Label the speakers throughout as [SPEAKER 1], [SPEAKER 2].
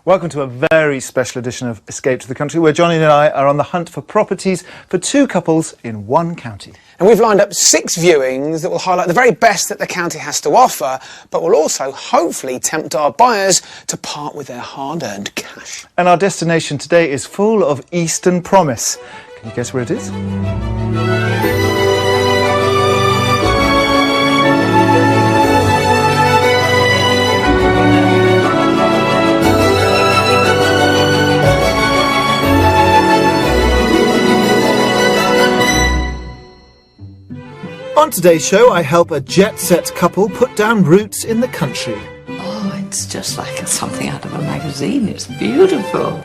[SPEAKER 1] Welcome to a very special edition of Escape to the Country, where Johnny and I are on the hunt for properties for two couples in one county.
[SPEAKER 2] And we've lined up 6 viewings that will highlight the very best that the county has to offer, but will also hopefully tempt our buyers to part with their hard-earned cash.
[SPEAKER 1] And our destination today is full of Eastern promise. Can you guess where it is? On today's show, I help a jet-set couple put down roots in the country.
[SPEAKER 3] Oh, it's just like something out of a magazine. It's beautiful.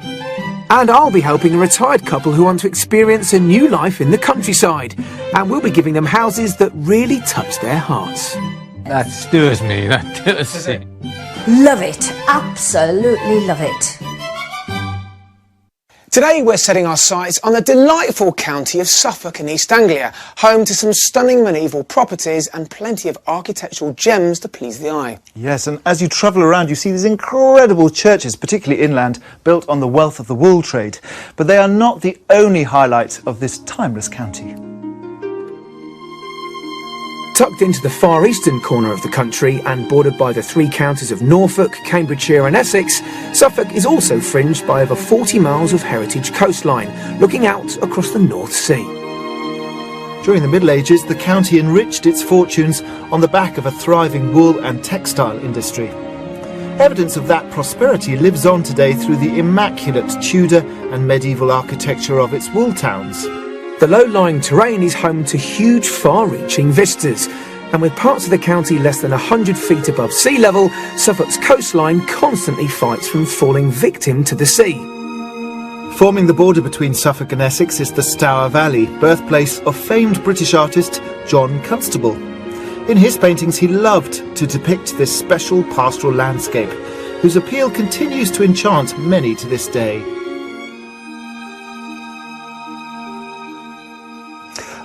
[SPEAKER 4] And I'll be helping a retired couple who want to experience a new life in the countryside. And we'll be giving them houses that really touch their hearts.
[SPEAKER 5] That stirs me, that does it.
[SPEAKER 6] Love it. Absolutely love it.
[SPEAKER 2] Today we're setting our sights on the delightful county of Suffolk in East Anglia, home to some stunning medieval properties and plenty of architectural gems to please the eye.
[SPEAKER 1] Yes, and as you travel around you see these incredible churches, particularly inland, built on the wealth of the wool trade. But they are not the only highlight of this timeless county.
[SPEAKER 4] Tucked into the far eastern corner of the country and bordered by the 3 counties of Norfolk, Cambridgeshire and Essex, Suffolk is also fringed by over 40 miles of heritage coastline, looking out across the North Sea.
[SPEAKER 1] During the Middle Ages, the county enriched its fortunes on the back of a thriving wool and textile industry. Evidence of that prosperity lives on today through the immaculate Tudor and medieval architecture of its wool towns.
[SPEAKER 4] The low-lying terrain is home to huge, far-reaching vistas, and with parts of the county less than 100 feet above sea level, Suffolk's coastline constantly fights from falling victim to the sea.
[SPEAKER 1] Forming the border between Suffolk and Essex is the Stour Valley, birthplace of famed British artist John Constable. In his paintings he loved to depict this special pastoral landscape, whose appeal continues to enchant many to this day.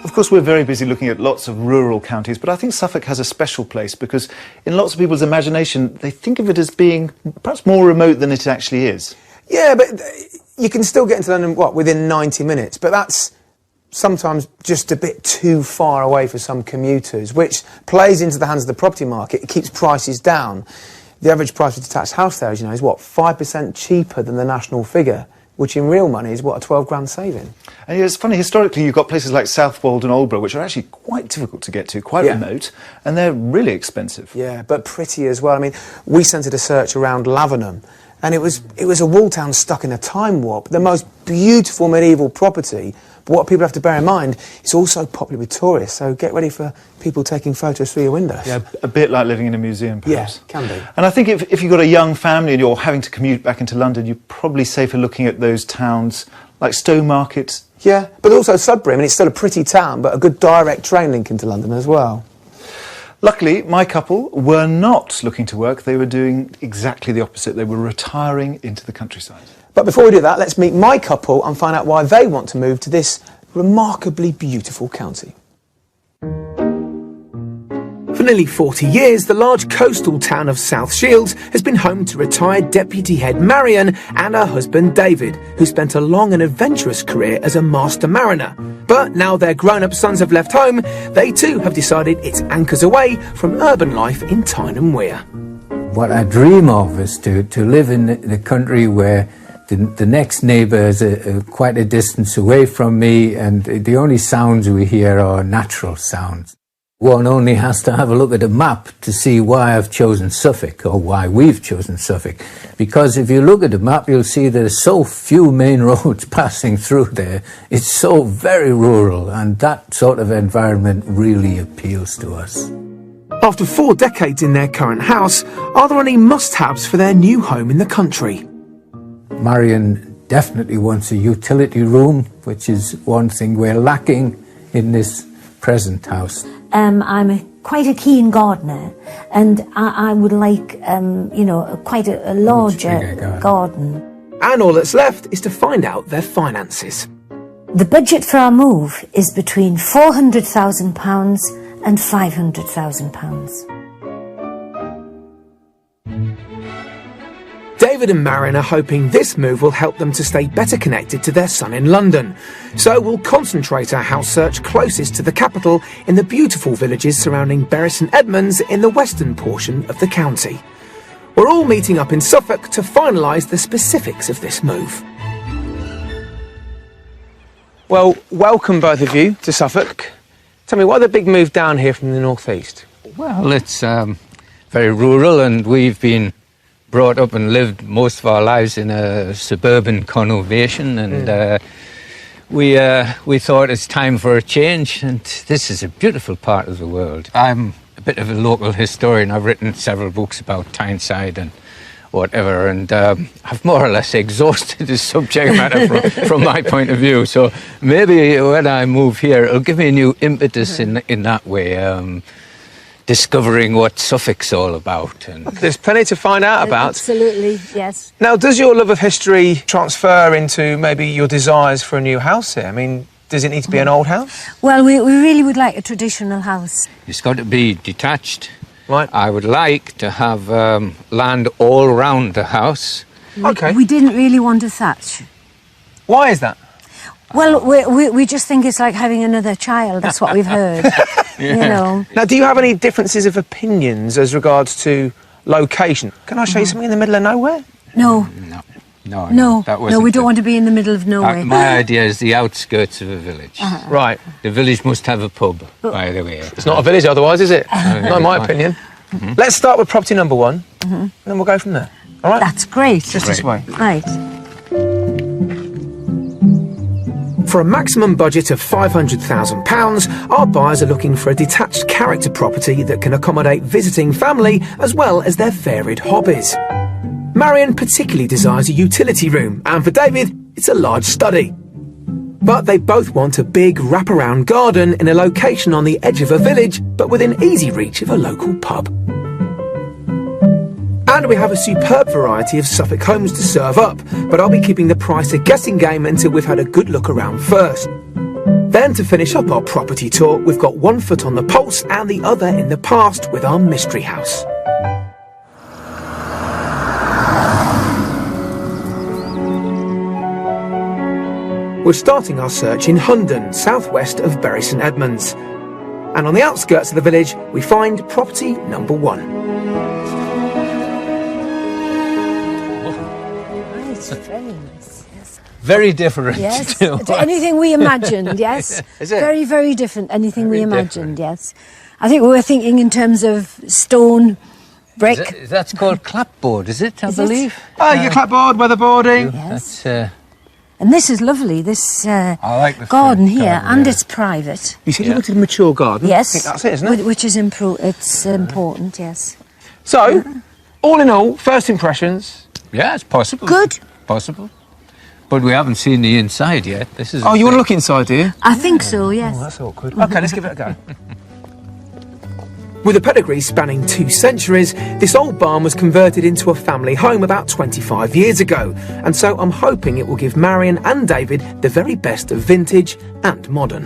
[SPEAKER 1] Of course, we're very busy looking at lots of rural counties, but I think Suffolk has a special place because in lots of people's imagination, they think of it as being perhaps more remote than it actually is.
[SPEAKER 2] Yeah, but you can still get into London, within 90 minutes, but that's sometimes just a bit too far away for some commuters, which plays into the hands of the property market. It keeps prices down. The average price of a detached house there, is 5% cheaper than the national figure, which in real money is, a 12 grand saving.
[SPEAKER 1] And it's funny, historically you've got places like Southwold and Aldborough, which are actually quite difficult to get to, quite remote, and they're really expensive.
[SPEAKER 2] Yeah, but pretty as well. I mean, we centred a search around Lavenham, and it was a wool town stuck in a time warp, the most beautiful medieval property. But what people have to bear in mind, it's also popular with tourists, so get ready for people taking photos through your windows.
[SPEAKER 1] Yeah, a bit like living in a museum, perhaps.
[SPEAKER 2] Yeah, can be.
[SPEAKER 1] And I think if you've got a young family and you're having to commute back into London, you're probably safer looking at those towns like Stowmarket.
[SPEAKER 2] Yeah, but also Sudbury. I mean, it's still a pretty town, but a good direct train link into London as well.
[SPEAKER 1] Luckily, my couple were not looking to work. They were doing exactly the opposite. They were retiring into the countryside.
[SPEAKER 2] But before we do that, let's meet my couple and find out why they want to move to this remarkably beautiful county.
[SPEAKER 4] For nearly 40 years, the large coastal town of South Shields has been home to retired Deputy Head Marion and her husband David, who spent a long and adventurous career as a master mariner. But now their grown-up sons have left home, they too have decided it's anchors away from urban life in Tyne and Wear.
[SPEAKER 5] What I dream of is to live in the country where the next neighbour is quite a distance away from me, and the only sounds we hear are natural sounds. One only has to have a look at a map to see why I've chosen Suffolk, or why we've chosen Suffolk. Because if you look at the map, you'll see there's so few main roads passing through there. It's so very rural, and that sort of environment really appeals to us.
[SPEAKER 4] After 4 decades in their current house, are there any must-haves for their new home in the country?
[SPEAKER 5] Marion definitely wants a utility room, which is one thing we're lacking in this present house.
[SPEAKER 6] I'm quite a keen gardener, and I would like, quite a larger garden.
[SPEAKER 4] And all that's left is to find out their finances.
[SPEAKER 6] The budget for our move is between £400,000 and £500,000.
[SPEAKER 4] David and Marion are hoping this move will help them to stay better connected to their son in London. So we'll concentrate our house search closest to the capital in the beautiful villages surrounding Bury St Edmunds in the western portion of the county. We're all meeting up in Suffolk to finalise the specifics of this move.
[SPEAKER 2] Well, welcome both of you to Suffolk. Tell me, what are the big move down here from the northeast?
[SPEAKER 5] Well, it's very rural, and we've been brought up and lived most of our lives in a suburban conurbation, and we thought it's time for a change, and this is a beautiful part of the world. I'm a bit of a local historian. I've written several books about Tyneside and whatever, and I've more or less exhausted the subject matter from my point of view. So maybe when I move here, it'll give me a new impetus in that way, discovering what Suffolk's all about. And
[SPEAKER 2] there's plenty to find out about.
[SPEAKER 6] Absolutely, yes.
[SPEAKER 2] Now, does your love of history transfer into maybe your desires for a new house here? I mean, does it need to be an old house?
[SPEAKER 6] Well, we really would like a traditional house.
[SPEAKER 5] It's got to be detached.
[SPEAKER 2] Right.
[SPEAKER 5] I would like to have land all around the house.
[SPEAKER 2] Okay.
[SPEAKER 6] We didn't really want a thatch.
[SPEAKER 2] Why is that?
[SPEAKER 6] Well, we just think it's like having another child. That's what we've heard. You know.
[SPEAKER 2] Now, do you have any differences of opinions as regards to location? Can I show you something in the middle of nowhere?
[SPEAKER 6] No.
[SPEAKER 5] No, that wasn't
[SPEAKER 6] we don't want to be in the middle of nowhere.
[SPEAKER 5] my idea is the outskirts of a village.
[SPEAKER 2] Right.
[SPEAKER 5] The village must have a pub, by the way.
[SPEAKER 2] It's not a village otherwise, is it? Not in my opinion. Let's start with property number one, and then we'll go from there. All right?
[SPEAKER 6] That's great.
[SPEAKER 2] Just this way.
[SPEAKER 6] Right.
[SPEAKER 4] For a maximum budget of £500,000, our buyers are looking for a detached character property that can accommodate visiting family as well as their varied hobbies. Marion particularly desires a utility room, and for David, it's a large study. But they both want a big wraparound garden in a location on the edge of a village, but within easy reach of a local pub. And we have a superb variety of Suffolk homes to serve up, but I'll be keeping the price a guessing game until we've had a good look around first. Then, to finish up our property tour, we've got one foot on the pulse and the other in the past with our mystery house. We're starting our search in Hundon, southwest of Bury St Edmunds. And on the outskirts of the village, we find property number one.
[SPEAKER 6] Right, very nice. Yes.
[SPEAKER 5] Very different.
[SPEAKER 6] Yes. To anything we imagined, yes.
[SPEAKER 2] Is it?
[SPEAKER 6] Very, very different. Anything
[SPEAKER 5] Very
[SPEAKER 6] we imagined,
[SPEAKER 5] different.
[SPEAKER 6] yes. I think we were thinking in terms of stone, brick.
[SPEAKER 5] That's called clapboard, is it? I
[SPEAKER 6] Is it?
[SPEAKER 5] believe.
[SPEAKER 2] Oh, your clapboard, weatherboarding.
[SPEAKER 6] Yes.
[SPEAKER 5] That's.
[SPEAKER 6] And this is lovely, this
[SPEAKER 5] I like the
[SPEAKER 6] garden
[SPEAKER 5] front
[SPEAKER 6] here,
[SPEAKER 5] garden,
[SPEAKER 6] and
[SPEAKER 5] yeah.
[SPEAKER 6] it's private.
[SPEAKER 2] You said you wanted a mature garden?
[SPEAKER 6] Yes.
[SPEAKER 2] I think that's it, isn't it?
[SPEAKER 6] Which is it's important, yes.
[SPEAKER 2] So, all in all, first impressions.
[SPEAKER 5] Yeah, it's possible.
[SPEAKER 6] Good.
[SPEAKER 5] Possible. But we haven't seen the inside yet. This is.
[SPEAKER 2] Oh, you want to look inside, do you?
[SPEAKER 6] I think so, yes.
[SPEAKER 2] Oh, that's awkward. Okay, let's give it a go.
[SPEAKER 4] With a pedigree spanning 2 centuries, this old barn was converted into a family home about 25 years ago, and so I'm hoping it will give Marion and David the very best of vintage and modern.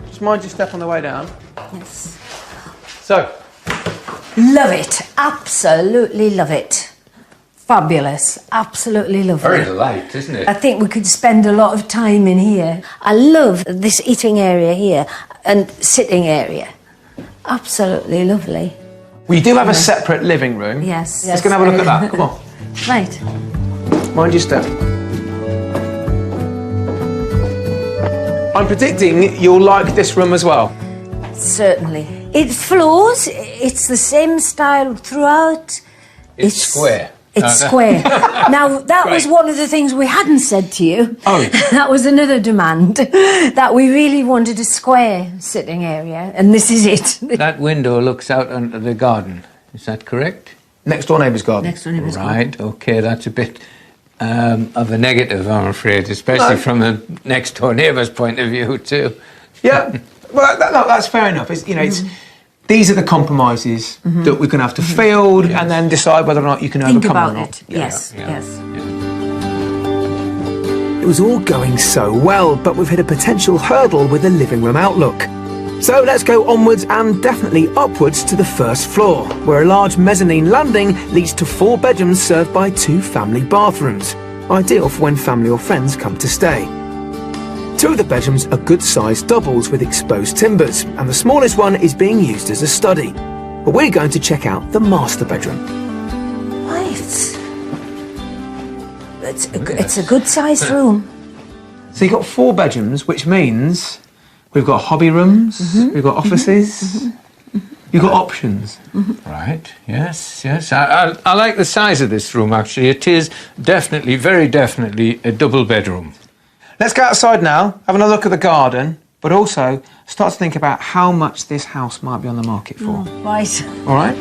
[SPEAKER 2] Just mind your step on the way down.
[SPEAKER 6] Yes.
[SPEAKER 2] So,
[SPEAKER 6] Love it. Absolutely love it. Fabulous. Absolutely lovely.
[SPEAKER 5] Very light, isn't it?
[SPEAKER 6] I think we could spend a lot of time in here. I love this eating area here and sitting area. Absolutely lovely.
[SPEAKER 2] we do have a separate living room.
[SPEAKER 6] Yes.
[SPEAKER 2] Let's go and have a look at that. Come on.
[SPEAKER 6] Right.
[SPEAKER 2] Mind your step. I'm predicting you'll like this room as well.
[SPEAKER 6] Certainly. It's floors. It's the same style throughout.
[SPEAKER 5] It's square.
[SPEAKER 6] It's square. Now, that was one of the things we hadn't said to you.
[SPEAKER 2] Oh.
[SPEAKER 6] That was another demand, that we really wanted a square sitting area, and this is it.
[SPEAKER 5] That window looks out onto the garden. Is that correct?
[SPEAKER 2] Next door neighbour's garden.
[SPEAKER 6] Next one was
[SPEAKER 5] Right, okay, that's a bit of a negative, I'm afraid, especially from the next door neighbour's point of view, too.
[SPEAKER 2] Yeah, well, that's fair enough. It's, you know, it's, these are the compromises that we're going to have to field and then decide whether or not you can
[SPEAKER 6] Think
[SPEAKER 2] overcome
[SPEAKER 6] about
[SPEAKER 2] them or not.
[SPEAKER 6] it. Yes,
[SPEAKER 5] Yeah.
[SPEAKER 6] yes.
[SPEAKER 4] It was all going so well, but we've hit a potential hurdle with the living room outlook. So let's go onwards and definitely upwards to the first floor, where a large mezzanine landing leads to 4 bedrooms served by 2 family bathrooms, ideal for when family or friends come to stay. 2 of the bedrooms are good-sized doubles with exposed timbers, and the smallest one is being used as a study. But we're going to check out the master bedroom.
[SPEAKER 6] Right. It's a good-sized room.
[SPEAKER 2] So you've got 4 bedrooms, which means we've got hobby rooms, we've got offices, you've got options.
[SPEAKER 5] Right, yes. I like the size of this room, actually. It is definitely, very definitely, a double bedroom.
[SPEAKER 2] Let's go outside now, have another look at the garden, but also start to think about how much this house might be on the market for.
[SPEAKER 6] Right.
[SPEAKER 2] All right?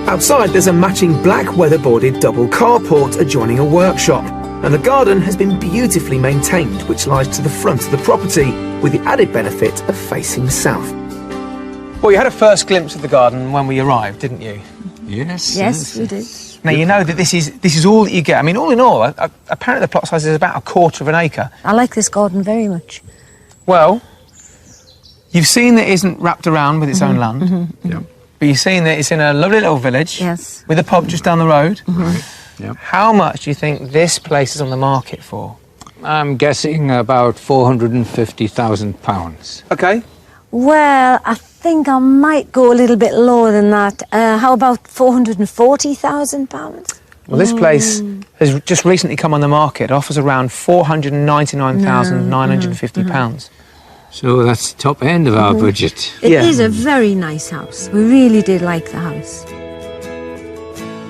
[SPEAKER 4] Outside, there's a matching black weatherboarded double carport adjoining a workshop, and the garden has been beautifully maintained, which lies to the front of the property, with the added benefit of facing south.
[SPEAKER 2] Well, you had a first glimpse of the garden when we arrived, didn't you?
[SPEAKER 6] Yes, we did.
[SPEAKER 2] Now, you know that this is all that you get. I mean, all in all, apparently the plot size is about 1/4 of an acre.
[SPEAKER 6] I like this garden very much.
[SPEAKER 2] Well, you've seen that it isn't wrapped around with its own land.
[SPEAKER 5] Yep.
[SPEAKER 2] But you've seen that it's in a lovely little village.
[SPEAKER 6] Yes.
[SPEAKER 2] With a pub just down the road.
[SPEAKER 5] Yep.
[SPEAKER 2] How much do you think this place is on the market for?
[SPEAKER 5] I'm guessing about £450,000.
[SPEAKER 2] Okay.
[SPEAKER 6] Well, I think I might go a little bit lower than that. How about £440,000?
[SPEAKER 2] Well, this place has just recently come on the market. It offers around £499,950.
[SPEAKER 5] So that's the top end of our budget.
[SPEAKER 6] It
[SPEAKER 2] Yeah.
[SPEAKER 6] is a very nice house. We really did like the house.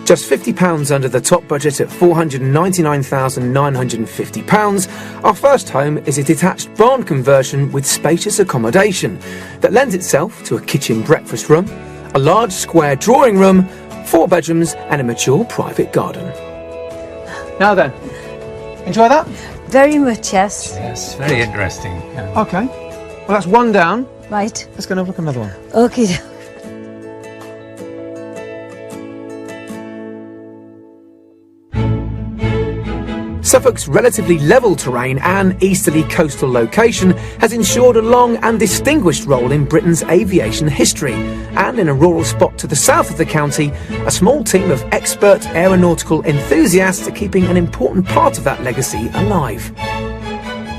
[SPEAKER 4] Just £50 under the top budget at £499,950, our first home is a detached barn conversion with spacious accommodation that lends itself to a kitchen breakfast room, a large square drawing room, 4 bedrooms and a mature private garden.
[SPEAKER 2] Now then, enjoy that?
[SPEAKER 6] Very much, yes.
[SPEAKER 5] Yes, very interesting. Yeah.
[SPEAKER 2] Okay. Well, that's one down.
[SPEAKER 6] Right.
[SPEAKER 2] Let's go and have a look at another one.
[SPEAKER 6] Okay.
[SPEAKER 4] Suffolk's relatively level terrain and easterly coastal location has ensured a long and distinguished role in Britain's aviation history, and in a rural spot to the south of the county, a small team of expert aeronautical enthusiasts are keeping an important part of that legacy alive.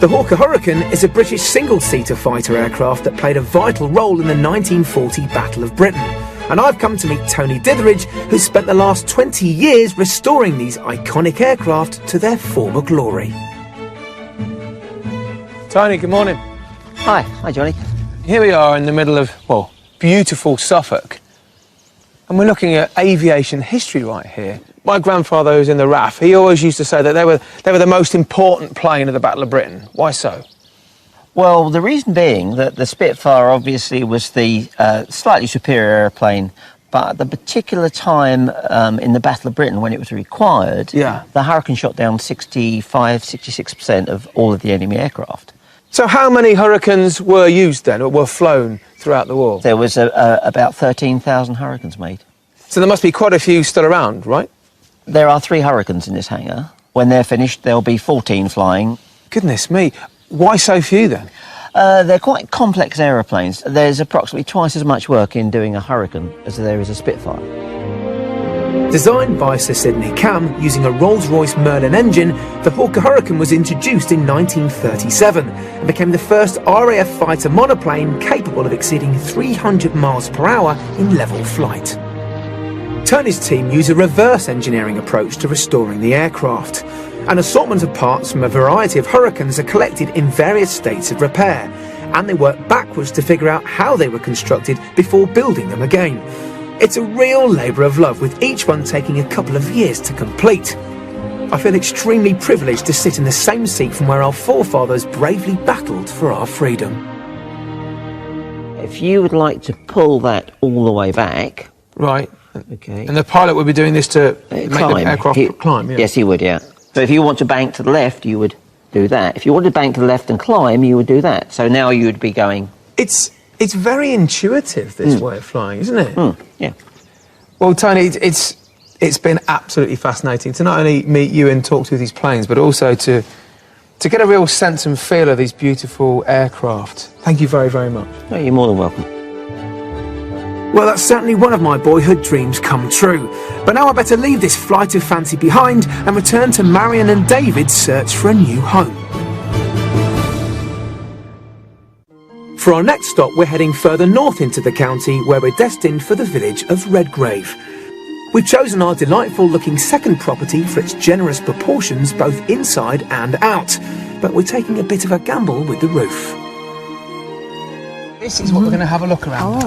[SPEAKER 4] The Hawker Hurricane is a British single-seater fighter aircraft that played a vital role in the 1940 Battle of Britain. And I've come to meet Tony Ditheridge, who's spent the last 20 years restoring these iconic aircraft to their former glory.
[SPEAKER 2] Tony, good morning.
[SPEAKER 7] Hi Johnny.
[SPEAKER 2] Here we are in the middle of, well, beautiful Suffolk. And we're looking at aviation history right here. My grandfather, who's in the RAF, he always used to say that they were the most important plane of the Battle of Britain. Why so?
[SPEAKER 7] Well, the reason being that the Spitfire obviously was the slightly superior airplane, but at the particular time in the Battle of Britain when it was required, the Hurricane shot down 66% of all of the enemy aircraft.
[SPEAKER 2] So how many Hurricanes were used then, or were flown throughout the war?
[SPEAKER 7] There was about 13,000 Hurricanes made.
[SPEAKER 2] So there must be quite a few still around, right?
[SPEAKER 7] There are 3 Hurricanes in this hangar. When they're finished, there'll be 14 flying.
[SPEAKER 2] Goodness me. Why so few then?
[SPEAKER 7] They're quite complex aeroplanes. There's approximately twice as much work in doing a Hurricane as there is a Spitfire.
[SPEAKER 4] Designed by Sir Sidney Cam using a Rolls-Royce Merlin engine, the Hawker Hurricane was introduced in 1937 and became the first RAF fighter monoplane capable of exceeding 300 miles per hour in level flight. Tony's team use a reverse engineering approach to restoring the aircraft. An assortment of parts from a variety of Hurricanes are collected in various states of repair, and they work backwards to figure out how they were constructed before building them again. It's a real labour of love, with each one taking a couple of years to complete. I feel extremely privileged to sit in the same seat from where our forefathers bravely battled for our freedom.
[SPEAKER 7] If you would like to pull that all the way back...
[SPEAKER 2] Right.
[SPEAKER 7] Okay.
[SPEAKER 2] And the pilot would be doing this to make the aircraft climb, yeah?
[SPEAKER 7] Yes, he would, yeah. So if you want to bank to the left, you would do that. If you wanted to bank to the left and climb, you would do that. So now you would be going...
[SPEAKER 2] It's very intuitive, this way of flying, isn't it?
[SPEAKER 7] Yeah.
[SPEAKER 2] Well, Tony, it's been absolutely fascinating to not only meet you and talk to these planes, but also to to get a real sense and feel of these beautiful aircraft. Thank you very, very much.
[SPEAKER 7] No, you're more than welcome.
[SPEAKER 4] Well, that's certainly one of my boyhood dreams come true. But now I better leave this flight of fancy behind and return to Marion and David's search for a new home. For our next stop, we're heading further north into the county, where we're destined for the village of Redgrave. We've chosen our delightful-looking second property for its generous proportions both inside and out, but we're taking a bit of a gamble with the roof.
[SPEAKER 2] This is what we're going to have a look around.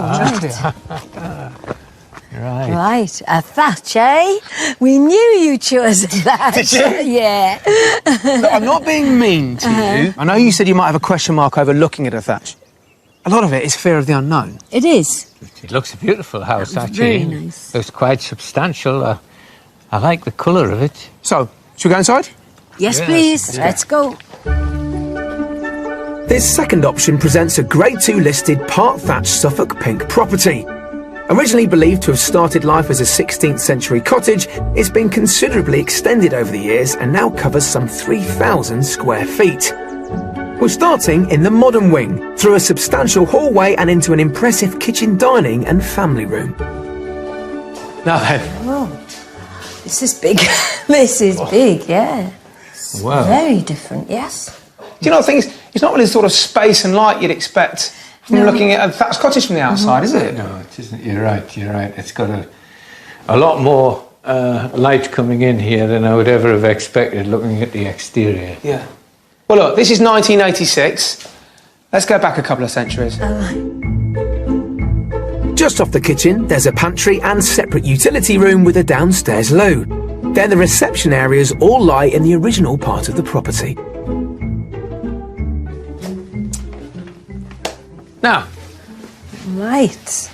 [SPEAKER 5] Right.
[SPEAKER 6] Right, a thatch, eh? We knew you chose a thatch.
[SPEAKER 2] Did you?
[SPEAKER 6] Yeah.
[SPEAKER 2] Look, I'm not being mean to you. I know you said you might have a question mark over looking at a thatch. A lot of it is fear of the unknown.
[SPEAKER 6] It is.
[SPEAKER 5] It looks a beautiful house, actually.
[SPEAKER 6] Very nice.
[SPEAKER 5] Looks quite substantial. I like the colour of it.
[SPEAKER 2] So, should we go inside?
[SPEAKER 6] Yes,
[SPEAKER 5] Yes,
[SPEAKER 6] please.
[SPEAKER 5] yeah.
[SPEAKER 6] Let's go.
[SPEAKER 4] This second option presents a Grade 2 listed part thatched Suffolk pink property. Originally believed to have started life as a 16th century cottage, it's been considerably extended over the years and now covers some 3,000 square feet. We're starting in the modern wing, through a substantial hallway and into an impressive kitchen dining and family room.
[SPEAKER 2] Now then.
[SPEAKER 6] Oh, this is big. This is big, yeah.
[SPEAKER 5] Wow.
[SPEAKER 6] Very different, yes.
[SPEAKER 2] Do you know things? It's not really the sort of space and light you'd expect from looking at a thatched cottage from the outside, is it?
[SPEAKER 5] No, it isn't. You're right. It's got a lot more light coming in here than I would ever have expected looking at the exterior.
[SPEAKER 2] Yeah. Well, look, this is 1986. Let's go back a couple of centuries.
[SPEAKER 4] Just off the kitchen, there's a pantry and separate utility room with a downstairs loo. Then the reception areas all lie in the original part of the property.
[SPEAKER 5] Now,
[SPEAKER 6] Right.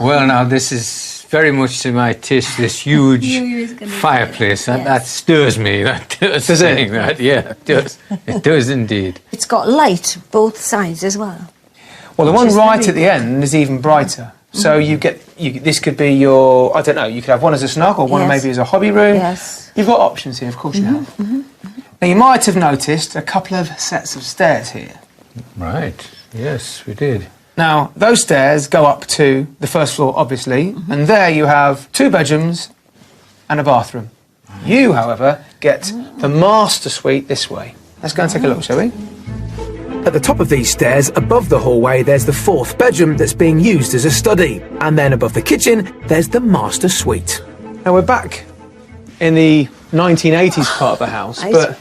[SPEAKER 5] well, now this is very much to my taste. This huge
[SPEAKER 6] Knew you was gonna say
[SPEAKER 5] fireplace
[SPEAKER 6] that,
[SPEAKER 5] that
[SPEAKER 6] yes.
[SPEAKER 5] stirs me. That does.
[SPEAKER 2] Does it?
[SPEAKER 5] Saying that, yeah, it does. It does indeed.
[SPEAKER 6] It's got light both sides as well.
[SPEAKER 2] Well, the one
[SPEAKER 6] Which is
[SPEAKER 2] right
[SPEAKER 6] very
[SPEAKER 2] at the end is even brighter. So this could be your, I don't know, you could have one as a snug or one
[SPEAKER 6] Yes.
[SPEAKER 2] maybe as a hobby room.
[SPEAKER 6] Yes.
[SPEAKER 2] You've got options here, of course you have. Now, you might have noticed a couple of sets of stairs here.
[SPEAKER 5] Right. Yes, we did.
[SPEAKER 2] Now, those stairs go up to the first floor, obviously, and there you have 2 bedrooms and a bathroom. You, however, get the master suite this way. Let's go and take a look, shall we?
[SPEAKER 4] At the top of these stairs, above the hallway, there's the 4th bedroom that's being used as a study. And then above the kitchen, there's the master suite.
[SPEAKER 2] Now, we're back in the 1980s part of the house,
[SPEAKER 6] Right.
[SPEAKER 2] but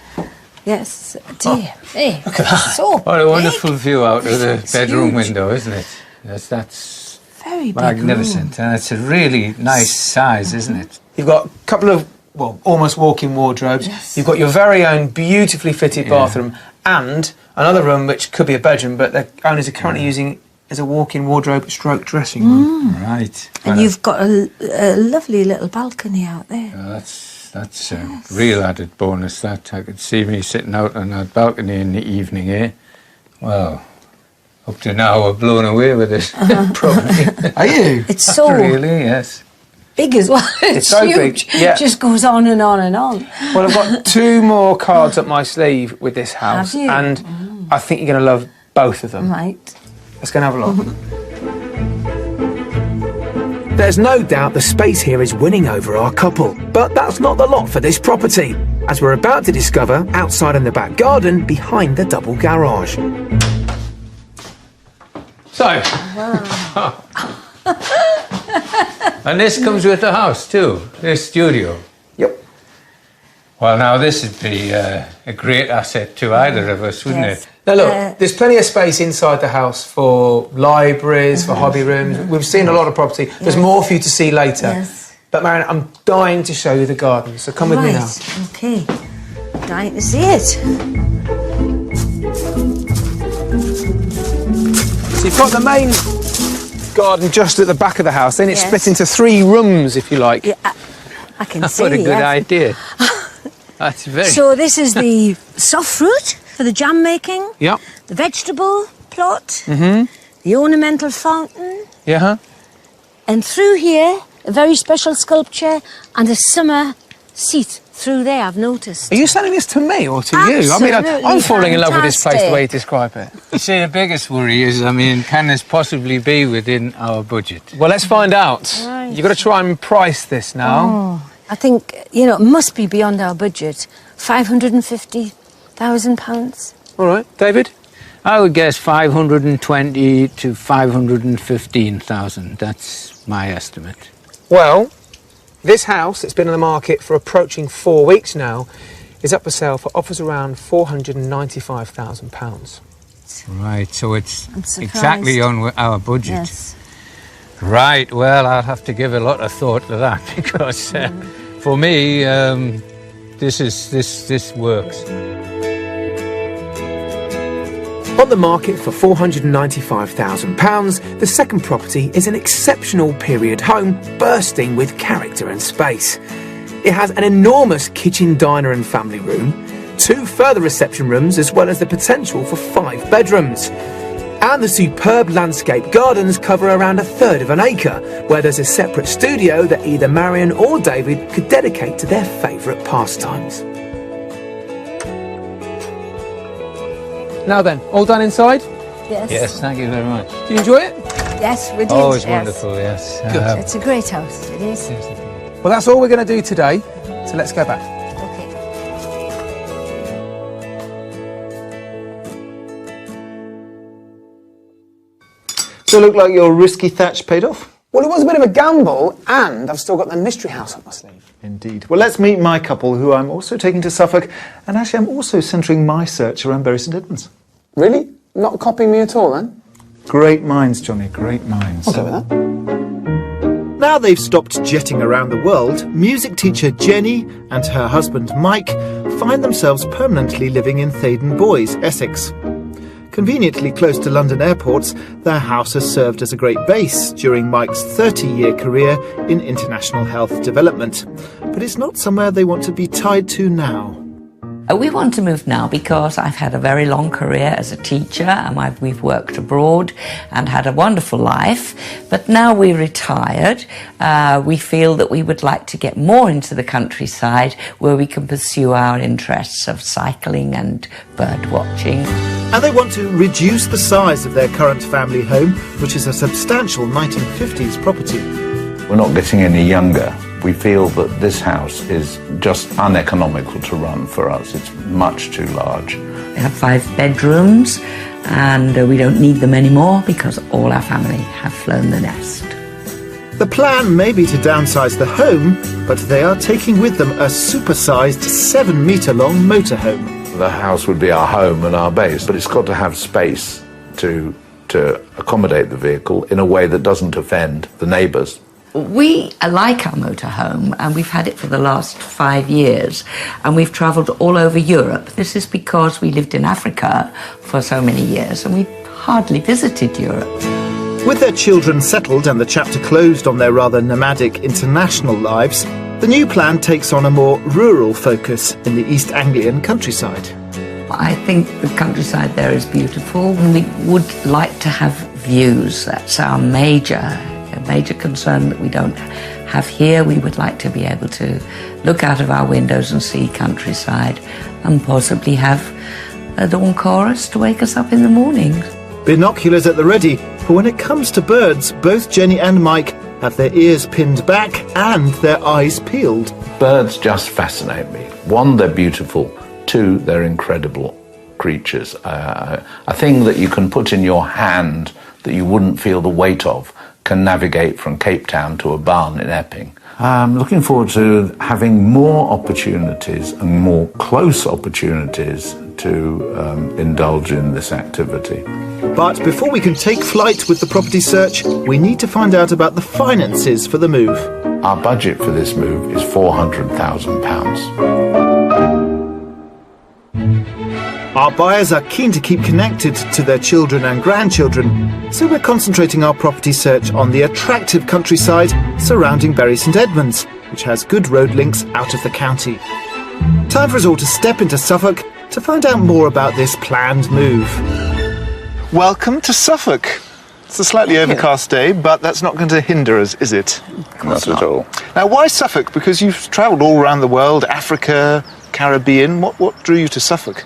[SPEAKER 6] Yes, dear. Hey, look at that. So
[SPEAKER 5] What a wonderful view out of the
[SPEAKER 6] It's
[SPEAKER 5] bedroom
[SPEAKER 6] huge.
[SPEAKER 5] window, isn't it? That's
[SPEAKER 6] very big
[SPEAKER 5] magnificent,
[SPEAKER 6] room.
[SPEAKER 5] and it's a really nice size, isn't it?
[SPEAKER 2] you've got a couple of, well, almost walk-in wardrobes.
[SPEAKER 6] Yes.
[SPEAKER 2] You've got your very own beautifully fitted bathroom and another room which could be a bedroom, but the owners are currently using as a walk-in wardrobe stroke dressing room.
[SPEAKER 5] Right.
[SPEAKER 6] And
[SPEAKER 5] Well,
[SPEAKER 6] you've got a lovely little balcony out there.
[SPEAKER 5] that's a real added bonus. That I could see me sitting out on that balcony in the evening, eh? Well, up to now, we're blown away with this property.
[SPEAKER 2] Are you?
[SPEAKER 6] It's so
[SPEAKER 5] Really, yes.
[SPEAKER 6] big as well. It's
[SPEAKER 2] so
[SPEAKER 6] huge.
[SPEAKER 2] big, yeah.
[SPEAKER 6] It just goes on and on and on.
[SPEAKER 2] Well, I've got 2 more cards up my sleeve with this house,
[SPEAKER 6] Have you?
[SPEAKER 2] and I think you're going to love both of them.
[SPEAKER 6] Right.
[SPEAKER 2] Let's go and have a look.
[SPEAKER 4] There's no doubt the space here is winning over our couple. But that's not the lot for this property, as we're about to discover outside in the back garden behind the double garage.
[SPEAKER 5] So, and this comes with the house too, this studio.
[SPEAKER 2] Yep.
[SPEAKER 5] Well, now this would be a great asset to either of us, wouldn't
[SPEAKER 6] Yes.
[SPEAKER 5] it?
[SPEAKER 2] Now look, there's plenty of space inside the house for libraries, for hobby rooms. We've seen a lot of property. There's
[SPEAKER 6] Yes.
[SPEAKER 2] more for you to see later.
[SPEAKER 6] Yes.
[SPEAKER 2] But Marion, I'm dying to show you the garden, so come with me now.
[SPEAKER 6] Right. Okay. Dying to see it.
[SPEAKER 2] So you've got the main garden just at the back of the house, then it's
[SPEAKER 6] Yes.
[SPEAKER 2] split into 3 rooms, if you like.
[SPEAKER 6] Yeah, I can see.
[SPEAKER 5] What a good
[SPEAKER 6] yes.
[SPEAKER 5] idea. That's very...
[SPEAKER 6] So this is the soft fruit for the jam making,
[SPEAKER 2] Yep.
[SPEAKER 6] the vegetable plot, the ornamental fountain,
[SPEAKER 2] Yeah, huh?
[SPEAKER 6] and through here a very special sculpture and a summer seat through there, I've noticed.
[SPEAKER 2] Are you selling this to me or to you? I mean,
[SPEAKER 6] Absolutely
[SPEAKER 2] I'm falling in love with this place the way you describe it.
[SPEAKER 5] You see, the biggest worry is, can this possibly be within our budget?
[SPEAKER 2] Well, let's find out.
[SPEAKER 6] Right.
[SPEAKER 2] You've got to try and price this now.
[SPEAKER 6] Oh, I think, it must be beyond our budget. £550,000.
[SPEAKER 2] All right, David?
[SPEAKER 5] I would guess 520 to 515,000. That's my estimate.
[SPEAKER 2] Well, this house that's been on the market for approaching 4 weeks now is up for sale for offers around £495,000.
[SPEAKER 5] Right, so it's
[SPEAKER 6] I'm surprised.
[SPEAKER 5] exactly on our budget.
[SPEAKER 6] Yes.
[SPEAKER 5] Right, well, I'll have to give a lot of thought to that because for me, this works.
[SPEAKER 4] On the market for £495,000, the second property is an exceptional period home bursting with character and space. It has an enormous kitchen, diner and family room, 2 further reception rooms as well as the potential for 5 bedrooms. And the superb landscape gardens cover around 1/3 of an acre, where there's a separate studio that either Marion or David could dedicate to their favourite pastimes.
[SPEAKER 2] Now then, all done inside?
[SPEAKER 6] Yes.
[SPEAKER 5] Yes, thank you very much.
[SPEAKER 2] Do you enjoy it?
[SPEAKER 6] Yes, we did.
[SPEAKER 5] Always
[SPEAKER 6] yes.
[SPEAKER 5] wonderful, yes.
[SPEAKER 6] It's a great house, it is.
[SPEAKER 2] Well, that's all we're going to do today, so let's go back.
[SPEAKER 6] Okay.
[SPEAKER 1] So look like your risky thatch paid off?
[SPEAKER 2] Well, it was a bit of a gamble, and I've still got the mystery house up my sleeve.
[SPEAKER 1] Indeed. Well, let's meet my couple, who I'm also taking to Suffolk, and actually I'm also centring my search around Bury St Edmunds.
[SPEAKER 2] Really? Not copying me at all, then?
[SPEAKER 1] Great minds, Johnny, great minds.
[SPEAKER 2] I'll go with that.
[SPEAKER 1] Now they've stopped jetting around the world, music teacher Jenny and her husband Mike find themselves permanently living in Thaden Boys, Essex. Conveniently close to London airports, their house has served as a great base during Mike's 30-year career in international health development. But it's not somewhere they want to be tied to now.
[SPEAKER 3] We want to move now because I've had a very long career as a teacher and we've worked abroad and had a wonderful life. But now we're retired, we feel that we would like to get more into the countryside where we can pursue our interests of cycling and bird watching.
[SPEAKER 1] And they want to reduce the size of their current family home, which is a substantial 1950s property.
[SPEAKER 8] We're not getting any younger. We feel that this house is just uneconomical to run for us. It's much too large.
[SPEAKER 3] We have 5 bedrooms and we don't need them anymore because all our family have flown the nest.
[SPEAKER 1] The plan may be to downsize the home, but they are taking with them a supersized 7-metre-long motorhome.
[SPEAKER 8] The house would be our home and our base, but it's got to have space to accommodate the vehicle in a way that doesn't offend the neighbours.
[SPEAKER 3] We like our motorhome and we've had it for the last 5 years and we've travelled all over Europe. This is because we lived in Africa for so many years and we hardly visited Europe.
[SPEAKER 1] With their children settled and the chapter closed on their rather nomadic international lives, the new plan takes on a more rural focus in the East Anglian countryside.
[SPEAKER 3] I think the countryside there is beautiful and we would like to have views. That's our major concern that we don't have here. We would like to be able to look out of our windows and see countryside and possibly have a dawn chorus to wake us up in the mornings.
[SPEAKER 1] Binoculars at the ready, for when it comes to birds, both Jenny and Mike have their ears pinned back and their eyes peeled.
[SPEAKER 8] Birds just fascinate me. 1, they're beautiful. 2, they're incredible creatures. A thing that you can put in your hand that you wouldn't feel the weight of can navigate from Cape Town to a barn in Epping. I'm looking forward to having more opportunities and more close opportunities to indulge in this activity.
[SPEAKER 1] But before we can take flight with the property search, we need to find out about the finances for the move.
[SPEAKER 8] Our budget for this move is £400,000.
[SPEAKER 1] Our buyers are keen to keep connected to their children and grandchildren, so we're concentrating our property search on the attractive countryside surrounding Bury St Edmunds, which has good road links out of the county. Time for us all to step into Suffolk to find out more about this planned move. Welcome to Suffolk. It's a slightly overcast day, but that's not going to hinder us, is it?
[SPEAKER 8] Not at all.
[SPEAKER 1] Now, why Suffolk? Because you've travelled all around the world, Africa, Caribbean. What drew you to Suffolk?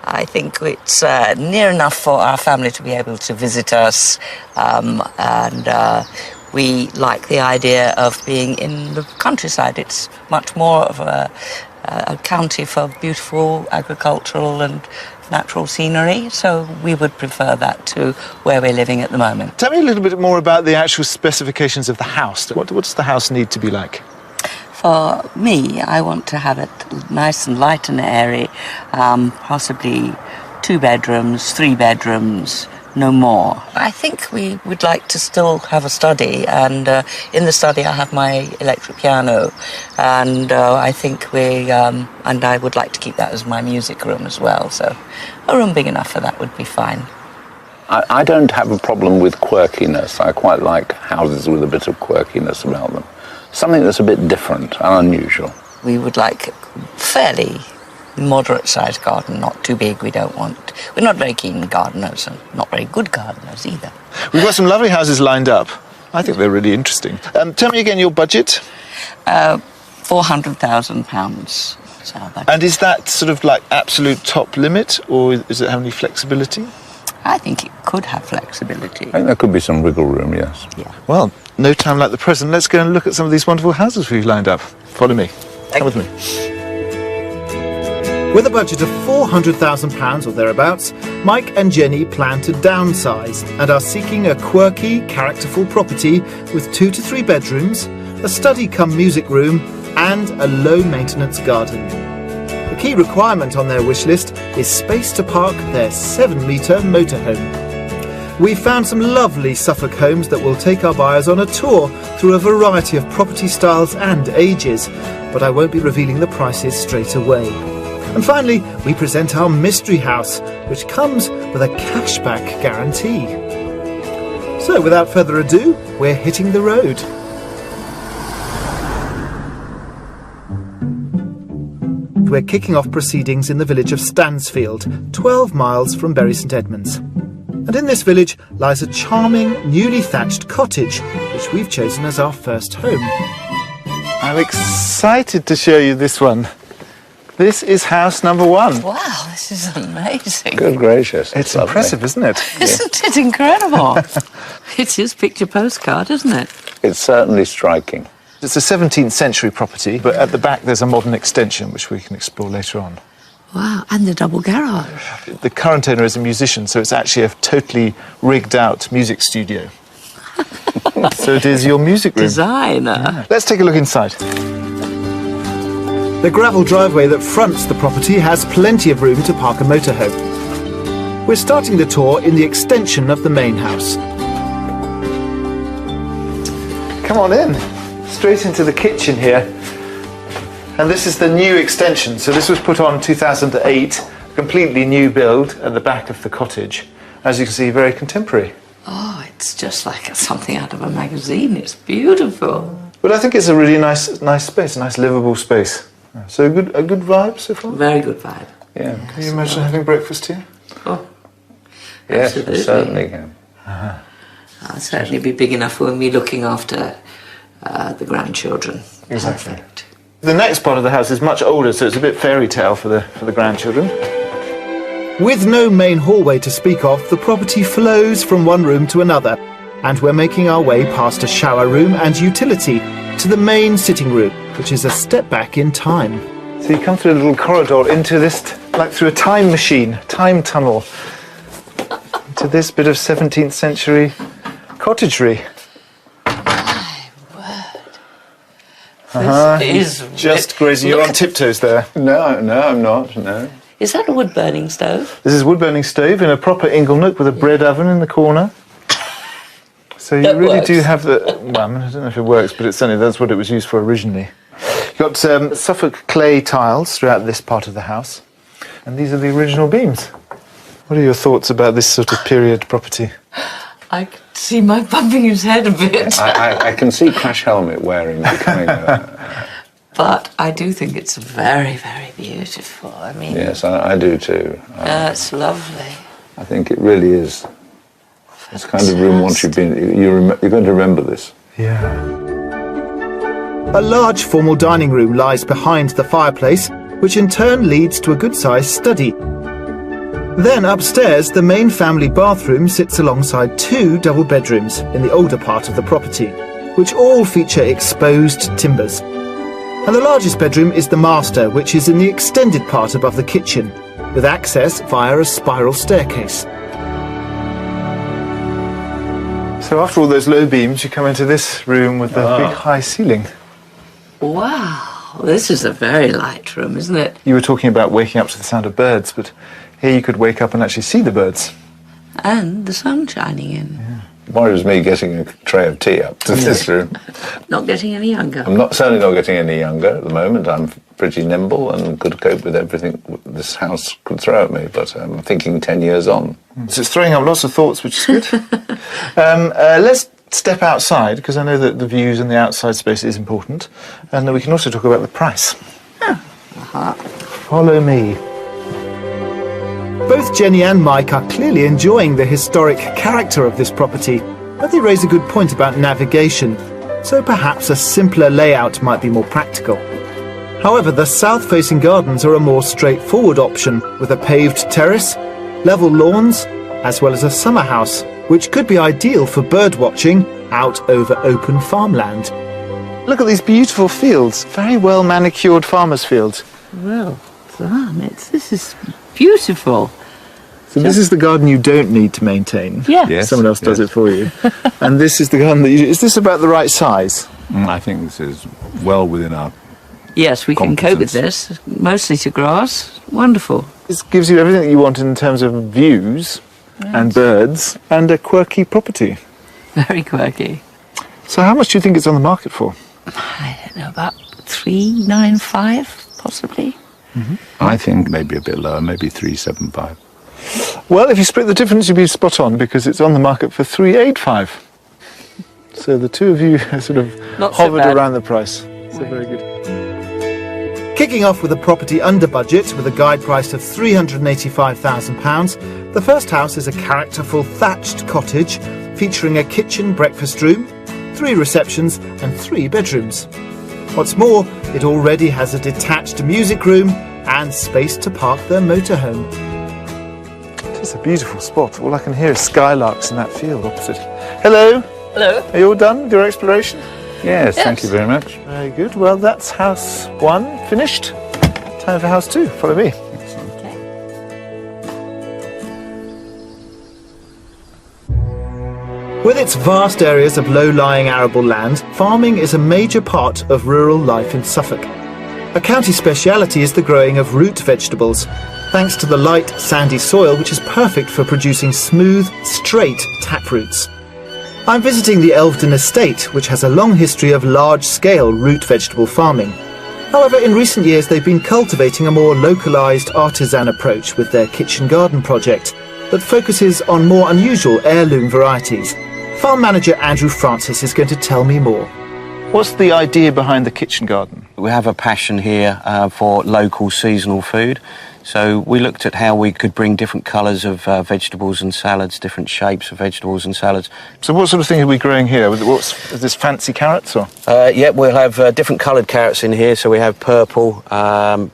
[SPEAKER 3] I think it's near enough for our family to be able to visit us, and we like the idea of being in the countryside. It's much more of a county for beautiful agricultural and natural scenery, so we would prefer that to where we're living at the moment.
[SPEAKER 1] Tell me a little bit more about the actual specifications of the house. What does the house need to be like?
[SPEAKER 3] For me, I want to have it nice and light and airy, possibly 2 bedrooms, 3 bedrooms, no more. I think we would like to still have a study, and in the study I have my electric piano, and I think and I would like to keep that as my music room as well, so a room big enough for that would be fine.
[SPEAKER 8] I don't have a problem with quirkiness. I quite like houses with a bit of quirkiness about them. Something that's a bit different and unusual.
[SPEAKER 3] We would like fairly moderate-sized garden, not too big. We're not very keen gardeners and not very good gardeners either.
[SPEAKER 1] We've got some lovely houses lined up. I think they're really interesting. Tell me again your budget.
[SPEAKER 3] £400,000.
[SPEAKER 1] And is that sort of like absolute top limit, or does it have any flexibility?
[SPEAKER 3] I think it could have flexibility.
[SPEAKER 8] I think there could be some wriggle room, yes.
[SPEAKER 3] Yeah.
[SPEAKER 1] Well, no time like the present. Let's go and look at some of these wonderful houses we've lined up. Follow me. Come with me. With a budget of £400,000 or thereabouts, Mike and Jenny plan to downsize and are seeking a quirky, characterful property with 2 to 3 bedrooms, a study-cum-music room and a low-maintenance garden. The key requirement on their wish list is space to park their 7-metre motorhome. We've found some lovely Suffolk homes that will take our buyers on a tour through a variety of property styles and ages, but I won't be revealing the prices straight away. And finally, we present our mystery house, which comes with a cashback guarantee. So, without further ado, we're hitting the road. We're kicking off proceedings in the village of Stansfield, 12 miles from Bury St Edmunds. And in this village lies a charming, newly thatched cottage, which we've chosen as our first home. I'm excited to show you this one. This is house number 1.
[SPEAKER 3] Wow, this is amazing.
[SPEAKER 8] Good gracious.
[SPEAKER 1] It's
[SPEAKER 8] lovely.
[SPEAKER 1] impressive, isn't it?
[SPEAKER 3] Isn't it incredible? It's his picture postcard, isn't it?
[SPEAKER 8] It's certainly striking.
[SPEAKER 1] It's a 17th century property, but at the back there's a modern extension which we can explore later on.
[SPEAKER 3] Wow, and the double garage.
[SPEAKER 1] The current owner is a musician, so it's actually a totally rigged out music studio. So it is your music room.
[SPEAKER 3] Designer.
[SPEAKER 1] Yeah. Let's take a look inside. The gravel driveway that fronts the property has plenty of room to park a motorhome. We're starting the tour in the extension of the main house. Come on in. Straight into the kitchen here. And this is the new extension. So this was put on 2008, a completely new build at the back of the cottage. As you can see, very contemporary.
[SPEAKER 3] Oh, it's just like something out of a magazine. It's beautiful.
[SPEAKER 1] But I think it's a really nice space, a nice livable space. So a good vibe so far?
[SPEAKER 3] Very good vibe.
[SPEAKER 8] Yeah.
[SPEAKER 1] Can you imagine having breakfast here?
[SPEAKER 3] Oh,
[SPEAKER 8] Yes,
[SPEAKER 3] absolutely.
[SPEAKER 8] certainly can.
[SPEAKER 3] I'll certainly be big enough for me looking after the grandchildren.
[SPEAKER 1] Exactly.
[SPEAKER 3] Perfect.
[SPEAKER 1] The next part of the house is much older, so it's a bit fairy tale for the grandchildren. With no main hallway to speak of, the property flows from one room to another, and we're making our way past a shower room and utility to the main sitting room, which is a step back in time. So you come through a little corridor into this, like through a time machine, time tunnel, to this bit of 17th century cottagery.
[SPEAKER 3] This is
[SPEAKER 1] Just grazing. You're on tiptoes there.
[SPEAKER 8] No, I'm not, no.
[SPEAKER 3] Is that a wood-burning stove?
[SPEAKER 1] This is wood-burning stove in a proper ingle nook with a bread oven in the corner. So you
[SPEAKER 3] That
[SPEAKER 1] really
[SPEAKER 3] works.
[SPEAKER 1] do have the... Well, I don't know if it works, but it's certainly that's what it was used for originally. You've got Suffolk clay tiles throughout this part of the house. And these are the original beams. What are your thoughts about this sort of period property?
[SPEAKER 3] I can see Mike bumping his head a bit.
[SPEAKER 8] I can see Crash Helmet wearing becoming
[SPEAKER 3] But I do think it's very, very beautiful. I mean,
[SPEAKER 8] Yes, I do too.
[SPEAKER 3] it's lovely.
[SPEAKER 8] I think it really is This kind of room, once you've been, you're going to remember this.
[SPEAKER 1] Yeah. A large formal dining room lies behind the fireplace, which in turn leads to a good-sized study. Then upstairs, the main family bathroom sits alongside 2 double bedrooms in the older part of the property, which all feature exposed timbers. And the largest bedroom is the master, which is in the extended part above the kitchen, with access via a spiral staircase.
[SPEAKER 9] So after all those low beams, you come into this room with the big high ceiling.
[SPEAKER 3] Wow, this is a very light room, isn't it?
[SPEAKER 9] You were talking about waking up to the sound of birds, but here you could wake up and actually see the birds.
[SPEAKER 3] And the sun shining in.
[SPEAKER 9] Yeah.
[SPEAKER 8] Worries me getting a tray of tea up to this room.
[SPEAKER 3] Not getting any younger.
[SPEAKER 8] I'm certainly not getting any younger at the moment. I'm pretty nimble and could cope with everything this house could throw at me, but I'm thinking 10 years on.
[SPEAKER 9] So it's throwing up lots of thoughts, which is good. Let's step outside, because I know that the views and the outside space is important, and we can also talk about the price. Follow me.
[SPEAKER 1] Both Jenny and Mike are clearly enjoying the historic character of this property, but they raise a good point about navigation, so perhaps a simpler layout might be more practical. However, the south-facing gardens are a more straightforward option, with a paved terrace, level lawns, as well as a summer house, which could be ideal for bird watching out over open farmland.
[SPEAKER 9] Look at these beautiful fields, very well manicured farmers' fields.
[SPEAKER 3] Well done, this is beautiful.
[SPEAKER 9] So this is the garden you don't need to maintain.
[SPEAKER 3] Yeah.
[SPEAKER 8] Yes,
[SPEAKER 9] Someone else does
[SPEAKER 8] yes.
[SPEAKER 9] it for you. And this is the garden that you do. Is this about the right size?
[SPEAKER 8] I think this is well within our...
[SPEAKER 3] Yes, we can cope with this. Mostly to grass. Wonderful.
[SPEAKER 9] This gives you everything that you want in terms of views and birds and a quirky property.
[SPEAKER 3] Very quirky.
[SPEAKER 9] So how much do you think it's on the market for?
[SPEAKER 3] I don't know, about 395, possibly.
[SPEAKER 8] I think maybe a bit lower, maybe 375.
[SPEAKER 9] Well, if you split the difference, you'd be spot on, because it's on the market for 385. So the two of you sort of
[SPEAKER 3] Not so
[SPEAKER 9] hovered
[SPEAKER 3] bad.
[SPEAKER 9] around the price. So very good.
[SPEAKER 1] Kicking off with a property under budget with a guide price of £385,000, the first house is a characterful thatched cottage featuring a kitchen breakfast room, 3 receptions and 3 bedrooms. What's more, it already has a detached music room and space to park their motorhome.
[SPEAKER 9] It's a beautiful spot. All I can hear is skylarks in that field opposite. Hello.
[SPEAKER 3] Hello.
[SPEAKER 9] Are you all done with your exploration?
[SPEAKER 8] Yes, thank you very much.
[SPEAKER 9] Very good. Well, that's house 1 finished. Time for house 2. Follow me.
[SPEAKER 1] With its vast areas of low-lying arable land, farming is a major part of rural life in Suffolk. A county speciality is the growing of root vegetables, thanks to the light, sandy soil which is perfect for producing smooth, straight taproots. I'm visiting the Elvedon estate, which has a long history of large-scale root vegetable farming. However, in recent years they've been cultivating a more localised artisan approach with their kitchen garden project that focuses on more unusual heirloom varieties. Farm manager Andrew Francis is going to tell me more.
[SPEAKER 9] What's the idea behind the kitchen garden?
[SPEAKER 10] We have a passion here for local seasonal food. So we looked at how we could bring different colours of vegetables and salads, different shapes of vegetables and salads.
[SPEAKER 9] So what sort of thing are we growing here? Is this fancy carrots or?
[SPEAKER 10] Yeah, we'll have different coloured carrots in here. So we have purple, a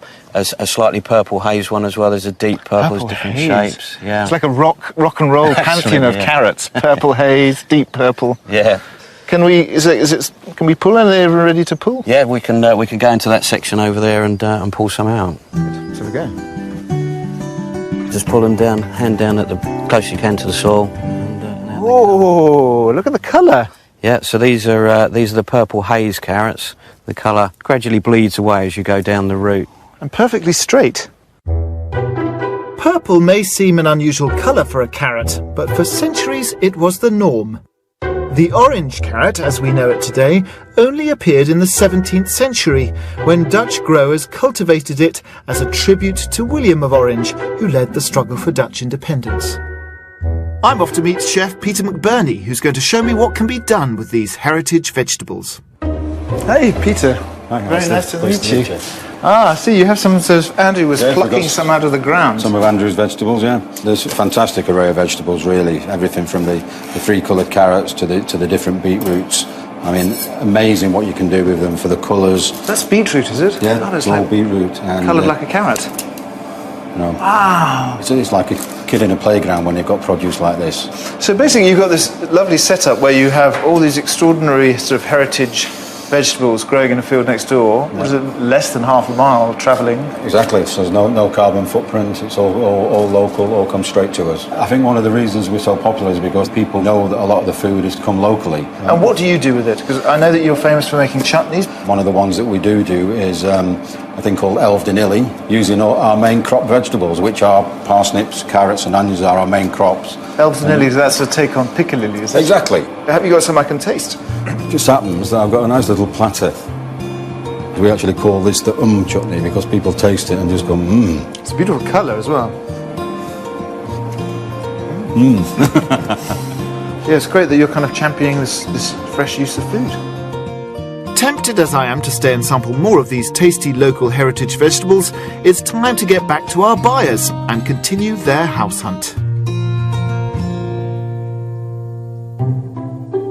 [SPEAKER 10] slightly purple haze one as well. There's a deep purple, there's different shapes. Yeah,
[SPEAKER 9] it's like a rock and roll pantheon of carrots. Purple haze, deep purple.
[SPEAKER 10] Yeah.
[SPEAKER 9] Can we pull? Are they ready to pull?
[SPEAKER 10] Yeah, we can go into that section over there and pull some out.
[SPEAKER 9] So we go.
[SPEAKER 10] Just pull them down, hand down at the close you can to the soil.
[SPEAKER 9] Oh, look at the colour.
[SPEAKER 10] Yeah, so these are the purple haze carrots. The colour gradually bleeds away as you go down the root.
[SPEAKER 9] And perfectly straight.
[SPEAKER 1] Purple may seem an unusual colour for a carrot, but for centuries it was the norm. The orange carrot, as we know it today, only appeared in the 17th century, when Dutch growers cultivated it as a tribute to William of Orange, who led the struggle for Dutch independence. I'm off to meet Chef Peter McBurney, who's going to show me what can be done with these heritage vegetables.
[SPEAKER 9] Hey, Peter.
[SPEAKER 11] Hi,
[SPEAKER 9] Very nice to meet you. Ah, see, you have some, so Andrew was
[SPEAKER 11] Yes, we've
[SPEAKER 9] plucking
[SPEAKER 11] got
[SPEAKER 9] some out of the ground.
[SPEAKER 11] Some of Andrew's vegetables, yeah. There's a fantastic array of vegetables, really. Everything from the three coloured carrots to the different beetroots. I mean, amazing what you can do with them for the colours.
[SPEAKER 9] That's beetroot, is it?
[SPEAKER 11] Yeah,
[SPEAKER 9] Oh,
[SPEAKER 11] it's all beetroot.
[SPEAKER 9] Coloured like a carrot.
[SPEAKER 11] No.
[SPEAKER 9] Wow.
[SPEAKER 11] It's like a kid in a playground when you've got produce like this.
[SPEAKER 9] So basically you've got this lovely setup where you have all these extraordinary sort of heritage vegetables growing in a field next door. Yeah. Is it less than half a mile travelling?
[SPEAKER 11] Exactly, so there's no carbon footprint, it's all local, all comes straight to us. I think one of the reasons we're so popular is because people know that a lot of the food has come locally.
[SPEAKER 9] And what do you do with it? Because I know that you're famous for making chutneys.
[SPEAKER 11] One of the ones that we do is a thing called Elfdenilly, using our main crop vegetables, which are parsnips, carrots and onions are our main crops.
[SPEAKER 9] Elfdenilly, that's a take on piccalilli, is it?
[SPEAKER 11] Exactly.
[SPEAKER 9] Have you got some I can taste?
[SPEAKER 11] It just happens that I've got a nice little platter. We actually call this the chutney because people taste it and just go, mmm.
[SPEAKER 9] It's a beautiful colour as well.
[SPEAKER 11] Mmm.
[SPEAKER 9] Yeah, it's great that you're kind of championing this fresh use of food.
[SPEAKER 1] Tempted as I am to stay and sample more of these tasty local heritage vegetables, it's time to get back to our buyers and continue their house hunt.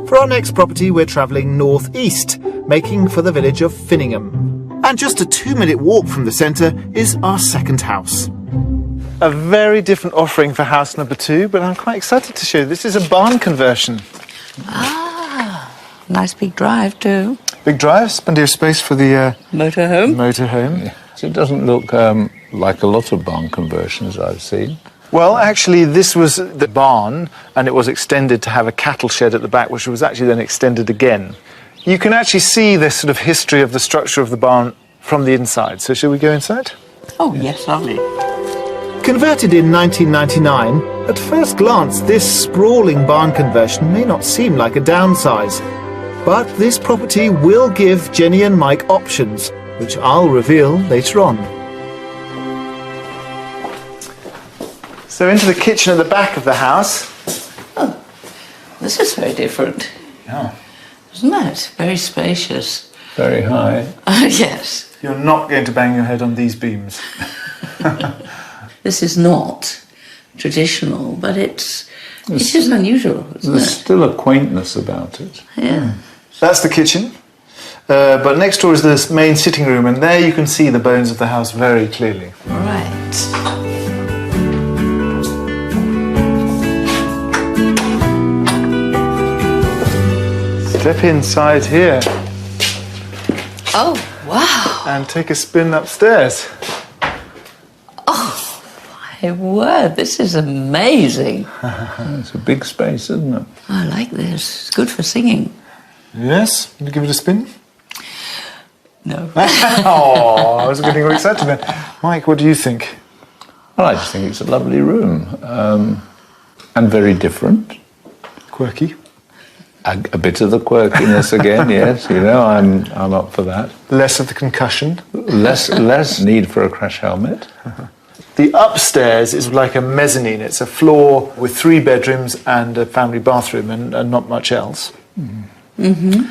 [SPEAKER 1] For our next property, we're travelling north-east, making for the village of Finningham. And just a 2-minute walk from the centre is our second house.
[SPEAKER 9] A very different offering for house number 2, but I'm quite excited to show you. This is a barn conversion.
[SPEAKER 3] Ah, nice big drive too.
[SPEAKER 9] Big drive, plenty of space for the
[SPEAKER 3] motorhome.
[SPEAKER 9] Motorhome.
[SPEAKER 8] Yeah. So it doesn't look like a lot of barn conversions I've seen.
[SPEAKER 9] Well, actually, this was the barn, and it was extended to have a cattle shed at the back, which was actually then extended again. You can actually see this sort of history of the structure of the barn from the inside. So shall we go inside?
[SPEAKER 3] Oh, yes, lovely.
[SPEAKER 1] Converted in 1999, at first glance, this sprawling barn conversion may not seem like a downsize. But this property will give Jenny and Mike options, which I'll reveal later on.
[SPEAKER 9] So into the kitchen at the back of the house.
[SPEAKER 3] Oh, this is very different.
[SPEAKER 9] Yeah.
[SPEAKER 3] Isn't it? Very spacious.
[SPEAKER 8] Very high.
[SPEAKER 3] Yes.
[SPEAKER 9] You're not going to bang your head on these beams.
[SPEAKER 3] This is not traditional, but it is unusual, isn't
[SPEAKER 8] There's
[SPEAKER 3] it?
[SPEAKER 8] still a quaintness about it.
[SPEAKER 3] Yeah.
[SPEAKER 9] That's the kitchen. But next door is this main sitting room, and there you can see the bones of the house very clearly.
[SPEAKER 3] Right.
[SPEAKER 9] Step inside here.
[SPEAKER 3] Oh, wow.
[SPEAKER 9] And take a spin upstairs.
[SPEAKER 3] Oh, my word, this is amazing.
[SPEAKER 8] It's a big space, isn't it?
[SPEAKER 3] I like this. It's good for singing.
[SPEAKER 9] Yes? Will you give it a spin?
[SPEAKER 3] No.
[SPEAKER 9] Oh, I was getting all excited then. Mike, what do you think?
[SPEAKER 8] Well, I just think it's a lovely room. And very different.
[SPEAKER 9] Quirky.
[SPEAKER 8] A bit of the quirkiness again, yes. You know, I'm up for that.
[SPEAKER 9] Less of the concussion.
[SPEAKER 8] Less need for a crash helmet.
[SPEAKER 9] The upstairs is like a mezzanine. It's a floor with 3 bedrooms and a family bathroom and not much else.
[SPEAKER 3] Mm-hmm.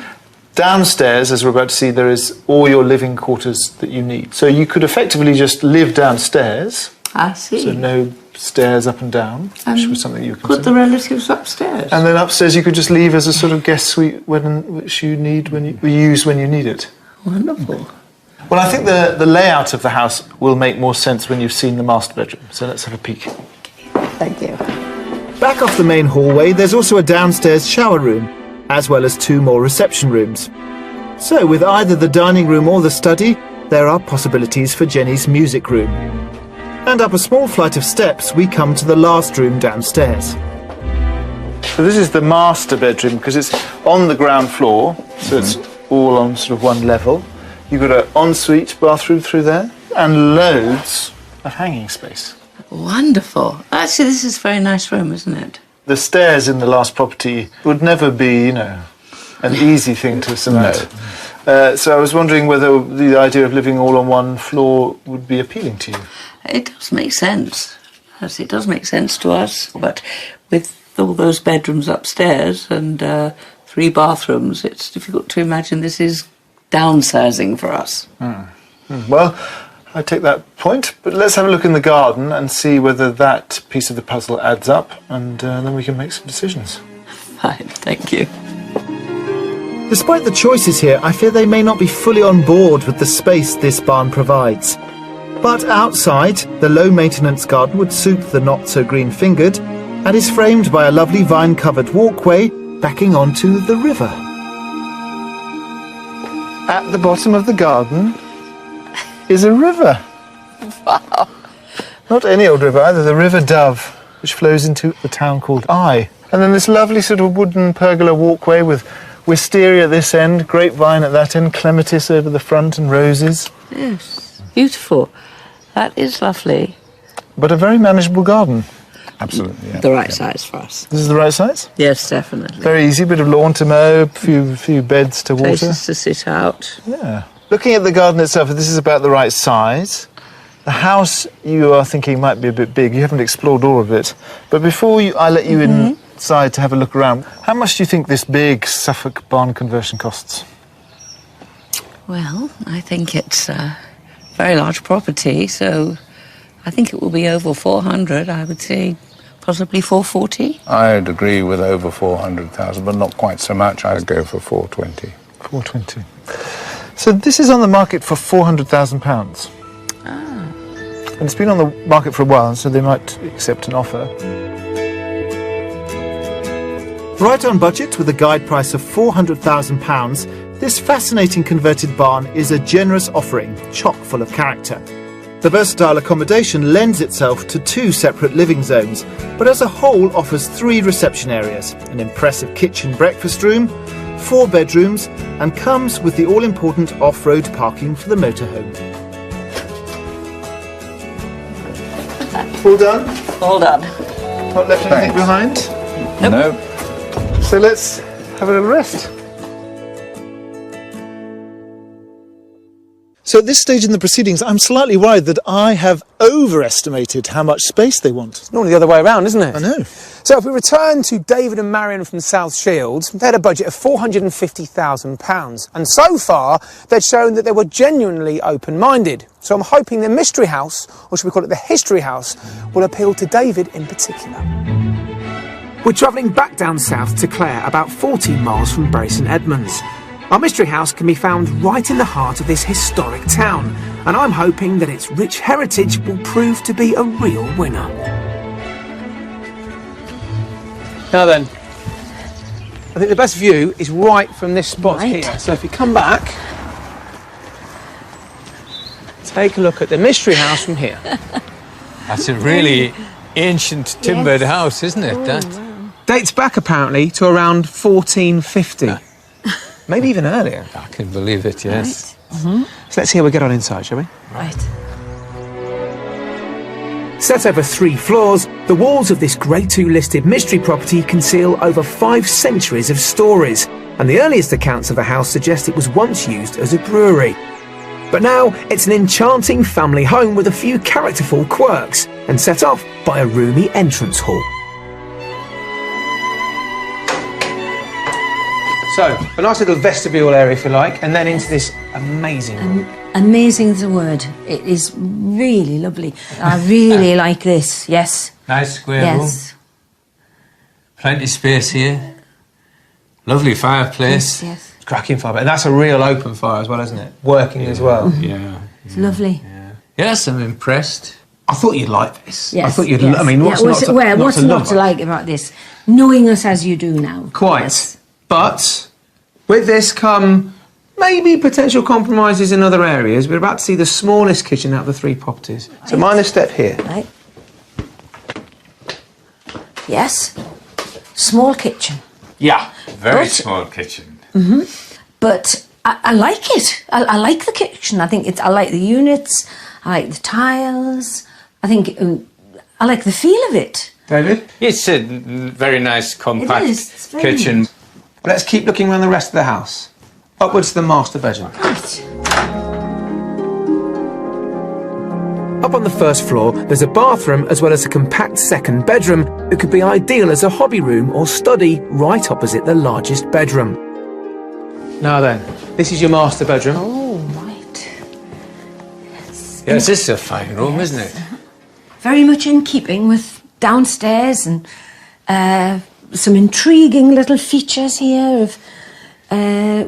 [SPEAKER 9] Downstairs, as we're about to see, there is all your living quarters that you need. So you could effectively just live downstairs.
[SPEAKER 3] I see.
[SPEAKER 9] So no stairs up and down, which was something you could
[SPEAKER 3] put the relatives upstairs.
[SPEAKER 9] And then upstairs you could just leave as a sort of guest suite which you need when you use when you need it.
[SPEAKER 3] Wonderful.
[SPEAKER 9] Well, I think the layout of the house will make more sense when you've seen the master bedroom. So let's have a peek.
[SPEAKER 3] Thank you.
[SPEAKER 1] Back off the main hallway, there's also a downstairs shower room, as well as 2 more reception rooms. So with either the dining room or the study, there are possibilities for Jenny's music room. And up a small flight of steps, we come to the last room downstairs.
[SPEAKER 9] So this is the master bedroom because it's on the ground floor, so it's all on sort of one level. You've got an ensuite bathroom through there and loads of hanging space.
[SPEAKER 3] Wonderful. Actually, this is a very nice room, isn't it?
[SPEAKER 9] The stairs in the last property would never be, an easy thing to surmount. No. So I was wondering whether the idea of living all on one floor would be appealing to you.
[SPEAKER 3] It does make sense. Yes, it does make sense to us. But with all those bedrooms upstairs and 3 bathrooms, it's difficult to imagine this is downsizing for us.
[SPEAKER 9] Well, I take that point, but let's have a look in the garden and see whether that piece of the puzzle adds up, and then we can make some decisions.
[SPEAKER 3] Fine, thank you.
[SPEAKER 1] Despite the choices here, I fear they may not be fully on board with the space this barn provides. But outside, the low-maintenance garden would suit the not-so-green-fingered and is framed by a lovely vine-covered walkway backing onto the river.
[SPEAKER 9] At the bottom of the garden is a river.
[SPEAKER 3] Wow.
[SPEAKER 9] Not any old river either, the River Dove, which flows into the town called Eye. And then this lovely sort of wooden pergola walkway with wisteria at this end, grapevine at that end, clematis over the front and roses.
[SPEAKER 3] Yes, beautiful. That is lovely.
[SPEAKER 9] But a very manageable garden.
[SPEAKER 8] Absolutely, yeah.
[SPEAKER 3] The right size for us.
[SPEAKER 9] This is the right size?
[SPEAKER 3] Yes, definitely.
[SPEAKER 9] Very easy, bit of lawn to mow, few beds to water.
[SPEAKER 3] Places to sit out.
[SPEAKER 9] Yeah. Looking at the garden itself, this is about the right size. The house you are thinking might be a bit big. You haven't explored all of it. But before I let you inside to have a look around, how much do you think this big Suffolk barn conversion costs?
[SPEAKER 3] Well, I think it's a very large property, so I think it will be over 400, I would say. Possibly 440?
[SPEAKER 8] I'd agree with over 400,000, but not quite so much. I'd go for 420.
[SPEAKER 9] 420. So this is on the market for £400,000.
[SPEAKER 3] Ah.
[SPEAKER 9] And it's been on the market for a while, so they might accept an offer.
[SPEAKER 1] Right on budget with a guide price of £400,000, this fascinating converted barn is a generous offering, chock full of character. The versatile accommodation lends itself to 2 separate living zones, but as a whole offers 3 reception areas, an impressive kitchen breakfast room, 4 bedrooms, and comes with the all-important off-road parking for the motorhome.
[SPEAKER 9] All done?
[SPEAKER 3] All done.
[SPEAKER 9] Not left anything behind?
[SPEAKER 8] No.
[SPEAKER 9] So let's have a little rest. So at this stage in the proceedings, I'm slightly worried that I have overestimated how much space they want.
[SPEAKER 2] It's normally the other way around, isn't it?
[SPEAKER 9] I know.
[SPEAKER 2] So if we return to David and Marion from South Shields, they had a budget of £450,000. And so far, they'd shown that they were genuinely open-minded. So I'm hoping the Mystery House, or should we call it the History House, will appeal to David in particular.
[SPEAKER 4] We're travelling back down south to Clare, about 14 miles from Bury St Edmunds. Our Mystery House can be found right in the heart of this historic town, and I'm hoping that its rich heritage will prove to be a real winner.
[SPEAKER 2] Now then, I think the best view is right from this spot here. So if you come back, take a look at the Mystery House from here.
[SPEAKER 5] That's a really ancient timbered house, isn't it? That
[SPEAKER 2] dates back apparently to around 1450. Maybe even earlier.
[SPEAKER 5] I can believe it, yes.
[SPEAKER 2] Right. So let's see how we get on inside, shall we?
[SPEAKER 3] Right.
[SPEAKER 4] Set over 3 floors, the walls of this Grade 2 listed mystery property conceal over 5 centuries of stories, and the earliest accounts of the house suggest it was once used as a brewery. But now it's an enchanting family home with a few characterful quirks, and set off by a roomy entrance hall.
[SPEAKER 2] So, a nice little vestibule area, if you like, and then into this amazing room.
[SPEAKER 6] Amazing is the word. It is really lovely. I really like this, yes.
[SPEAKER 5] Nice square room. Plenty of space here. Lovely fireplace.
[SPEAKER 6] Yes.
[SPEAKER 2] Cracking fire, but that's a real open fire as well, isn't it? Working as well.
[SPEAKER 5] Yeah.
[SPEAKER 6] It's lovely.
[SPEAKER 5] Yeah. Yes, I'm impressed.
[SPEAKER 2] I thought you'd like this.
[SPEAKER 6] Yes,
[SPEAKER 2] I thought you'd.
[SPEAKER 6] yes.
[SPEAKER 2] I mean, what's not
[SPEAKER 6] to like about this? Knowing us as you do now.
[SPEAKER 2] Quite.
[SPEAKER 6] Yes.
[SPEAKER 2] But with this come maybe potential compromises in other areas. We're about to see the smallest kitchen out of the 3 properties. Right. So mind a step here.
[SPEAKER 6] Right. Yes. Small kitchen.
[SPEAKER 5] Yeah, very small kitchen.
[SPEAKER 6] But I like it. I like the kitchen. I think I like the units. I like the tiles. I think I like the feel of it.
[SPEAKER 2] David?
[SPEAKER 5] It's a very nice, compact
[SPEAKER 6] It's very
[SPEAKER 5] kitchen.
[SPEAKER 6] nice.
[SPEAKER 2] Let's keep looking around the rest of the house. Upwards to the master bedroom.
[SPEAKER 6] Right.
[SPEAKER 4] Up on the first floor, there's a bathroom as well as a compact second bedroom that could be ideal as a hobby room or study right opposite the largest bedroom.
[SPEAKER 2] Now then, this is your master bedroom.
[SPEAKER 6] Oh, right.
[SPEAKER 5] Yes, this is a fine room, isn't it?
[SPEAKER 6] Very much in keeping with downstairs, and some intriguing little features here of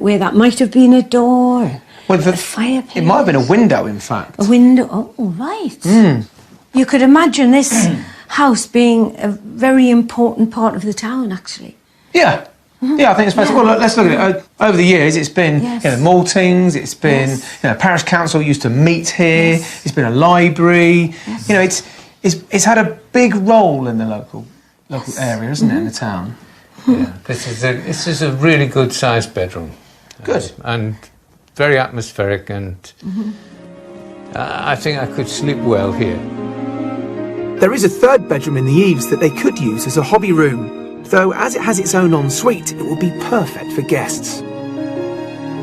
[SPEAKER 6] where that might have been a door.
[SPEAKER 2] Well,
[SPEAKER 6] a fireplace.
[SPEAKER 2] it might have been a window, in fact.
[SPEAKER 6] A window. Oh, right. You could imagine this house being a very important part of the town, actually.
[SPEAKER 2] Yeah. Yeah, I think it's fascinating. Well, look, let's look at it. Over the years, it's been maltings, it's been parish council used to meet here, it's been a library. You know, it's had a big role in the local area, isn't it, in the town?
[SPEAKER 5] Yeah, this is a really good sized bedroom.
[SPEAKER 2] Good.
[SPEAKER 5] And very atmospheric, and I think I could sleep well here.
[SPEAKER 4] There is a third bedroom in the eaves that they could use as a hobby room, though as it has its own ensuite, it will be perfect for guests.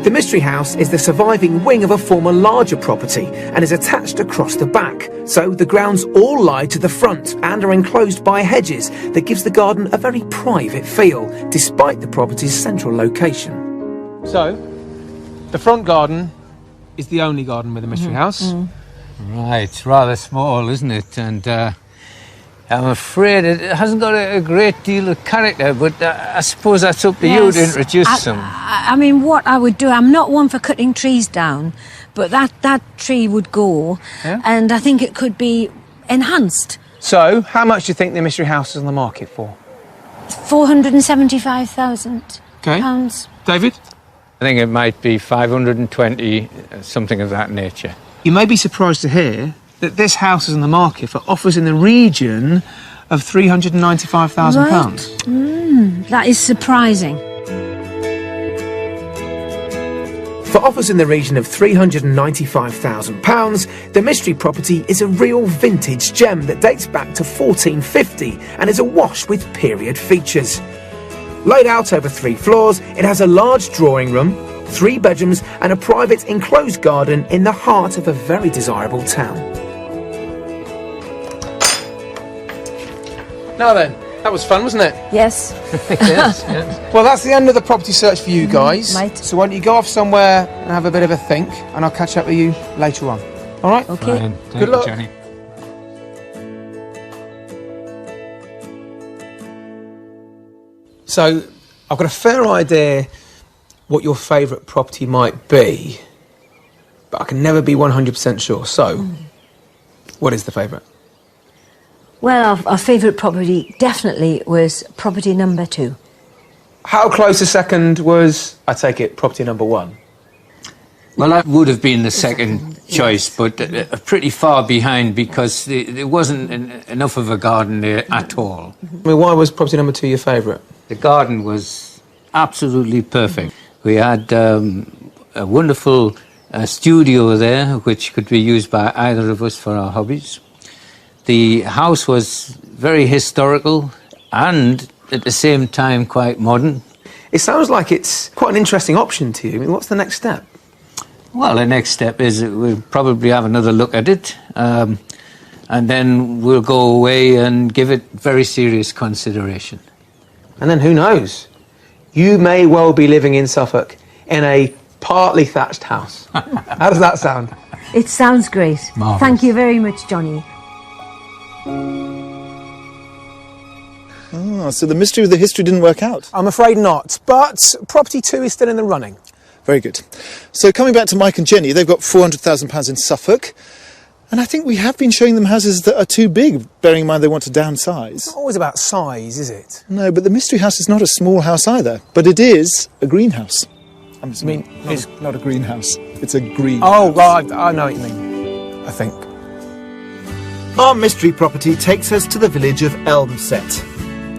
[SPEAKER 4] The Mystery House is the surviving wing of a former larger property and is attached across the back, so the grounds all lie to the front and are enclosed by hedges that gives the garden a very private feel, despite the property's central location.
[SPEAKER 2] So, the front garden is the only garden with a Mystery House.
[SPEAKER 5] Right, it's rather small, isn't it? And I'm afraid it hasn't got a great deal of character, but I suppose that's up to you to introduce some.
[SPEAKER 6] I mean, what I would do, I'm not one for cutting trees down, but that tree would go, and I think it could be enhanced.
[SPEAKER 2] So, how much do you think the Mystery House is on the market for?
[SPEAKER 6] £475,000.
[SPEAKER 2] Okay. David?
[SPEAKER 5] I think it might be 520, something of that nature.
[SPEAKER 2] You may be surprised to hear that this house is on the market for offers in the region of £395,000.
[SPEAKER 6] That is surprising.
[SPEAKER 4] For offers in the region of £395,000, the Mystery property is a real vintage gem that dates back to 1450 and is awash with period features. Laid out over 3 floors, it has a large drawing room, 3 bedrooms and a private enclosed garden in the heart of a very desirable town.
[SPEAKER 2] Now then, that was fun, wasn't it?
[SPEAKER 6] Yes.
[SPEAKER 2] Yes. Well, that's the end of the property search for you guys.
[SPEAKER 6] Right.
[SPEAKER 2] So why don't you go off somewhere and have a bit of a think, and I'll catch up with you later on. All right?
[SPEAKER 6] Okay.
[SPEAKER 5] Fine. Thank
[SPEAKER 2] Good
[SPEAKER 5] you,
[SPEAKER 2] luck.
[SPEAKER 5] Johnny.
[SPEAKER 2] So, I've got a fair idea what your favourite property might be, but I can never be 100% sure. So, what is the favourite?
[SPEAKER 6] Well, our favourite property definitely was property number 2.
[SPEAKER 2] How close a second was, I take it, property number 1?
[SPEAKER 5] Well, that would have been the second choice, but pretty far behind because there wasn't enough of a garden there at all.
[SPEAKER 2] I mean, why was property number 2 your favourite?
[SPEAKER 5] The garden was absolutely perfect. We had a wonderful studio there, which could be used by either of us for our hobbies. The house was very historical and at the same time quite modern.
[SPEAKER 2] It sounds like it's quite an interesting option to you. I mean, what's the next step?
[SPEAKER 5] Well, the next step is that we'll probably have another look at it, and then we'll go away and give it very serious consideration.
[SPEAKER 2] And then who knows? You may well be living in Suffolk in a partly thatched house. How does that sound?
[SPEAKER 6] It sounds great.
[SPEAKER 5] Marvellous.
[SPEAKER 6] Thank you very much, Johnny.
[SPEAKER 9] Ah, so the mystery of the history didn't work out.
[SPEAKER 2] I'm afraid not, but property 2 is still in the running.
[SPEAKER 9] Very good. So coming back to Mike and Jenny, they've got £400,000 in Suffolk. And I think we have been showing them houses that are too big, bearing in mind they want to downsize.
[SPEAKER 2] It's not always about size, is it?
[SPEAKER 9] No, but the mystery house is not a small house either. But it is a greenhouse. It's not a greenhouse. It's a green.
[SPEAKER 2] Oh, right. I know what you mean. I think.
[SPEAKER 1] Our mystery property takes us to the village of Elmset.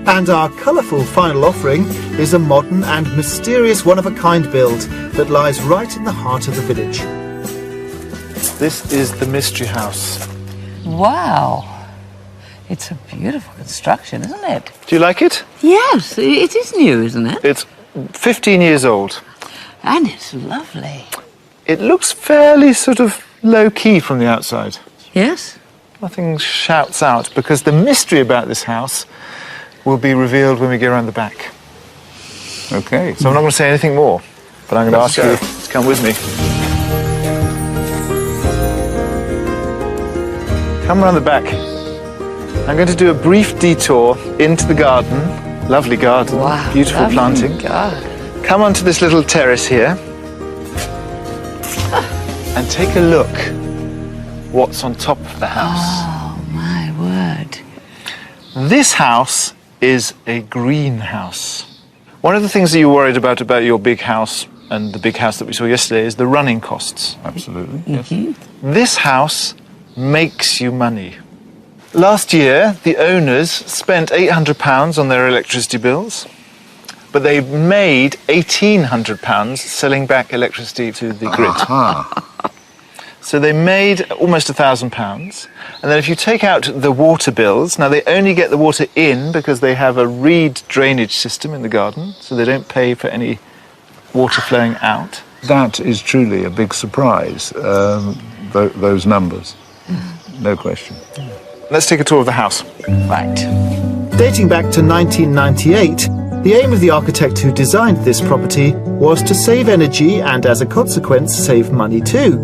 [SPEAKER 1] And our colourful final offering is a modern and mysterious one-of-a-kind build that lies right in the heart of the village.
[SPEAKER 9] This is the mystery house.
[SPEAKER 3] Wow. It's a beautiful construction, isn't it?
[SPEAKER 9] Do you like it?
[SPEAKER 3] Yes, it is new, isn't it?
[SPEAKER 9] It's 15 years old.
[SPEAKER 3] And it's lovely.
[SPEAKER 9] It looks fairly sort of low-key from the outside.
[SPEAKER 3] Yes?
[SPEAKER 9] Nothing shouts out, because the mystery about this house will be revealed when we go around the back. Okay, so I'm not going to say anything more, but I'm going to ask you to come with me. Come round the back. I'm going to do a brief detour into the garden. Lovely garden.
[SPEAKER 3] Wow,
[SPEAKER 9] beautiful
[SPEAKER 3] lovely
[SPEAKER 9] planting.
[SPEAKER 3] garden.
[SPEAKER 9] Come onto this little terrace here and take a look what's on top of the house.
[SPEAKER 3] Oh, my word.
[SPEAKER 9] This house is a greenhouse. One of the things that you're worried about your big house and the big house that we saw yesterday is the running costs.
[SPEAKER 8] Absolutely,
[SPEAKER 9] yes. This house makes you money. Last year, the owners spent £800 on their electricity bills, but they made £1,800 selling back electricity to the grid. So they made almost £1,000. And then if you take out the water bills, now they only get the water in because they have a reed drainage system in the garden, so they don't pay for any water flowing out.
[SPEAKER 8] That is truly a big surprise, those numbers. No question.
[SPEAKER 9] Let's take a tour of the house.
[SPEAKER 3] Right.
[SPEAKER 1] Dating back to 1998, the aim of the architect who designed this property was to save energy and, as a consequence, save money too.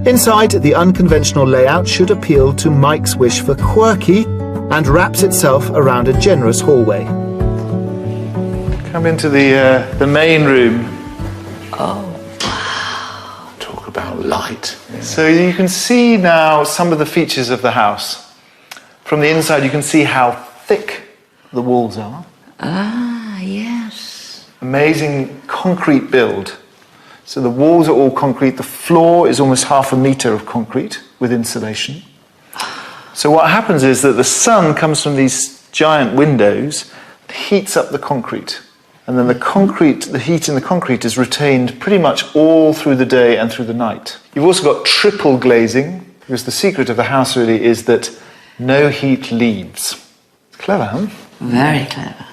[SPEAKER 1] Inside, the unconventional layout should appeal to Mike's wish for quirky and wraps itself around a generous hallway.
[SPEAKER 9] Come into the main room.
[SPEAKER 3] Oh,
[SPEAKER 8] Talk about light.
[SPEAKER 9] So you can see now some of the features of the house. From the inside, you can see how thick the walls are.
[SPEAKER 3] ah, yes.
[SPEAKER 9] Amazing concrete build. So the walls are all concrete. The floor is almost 1/2 metre of concrete with insulation. So what happens is that the sun comes from these giant windows, heats up the concrete. And then the heat in the concrete is retained pretty much all through the day and through the night. You've also got triple glazing, because the secret of the house really is that no heat leaves. Clever, huh?
[SPEAKER 3] Very clever.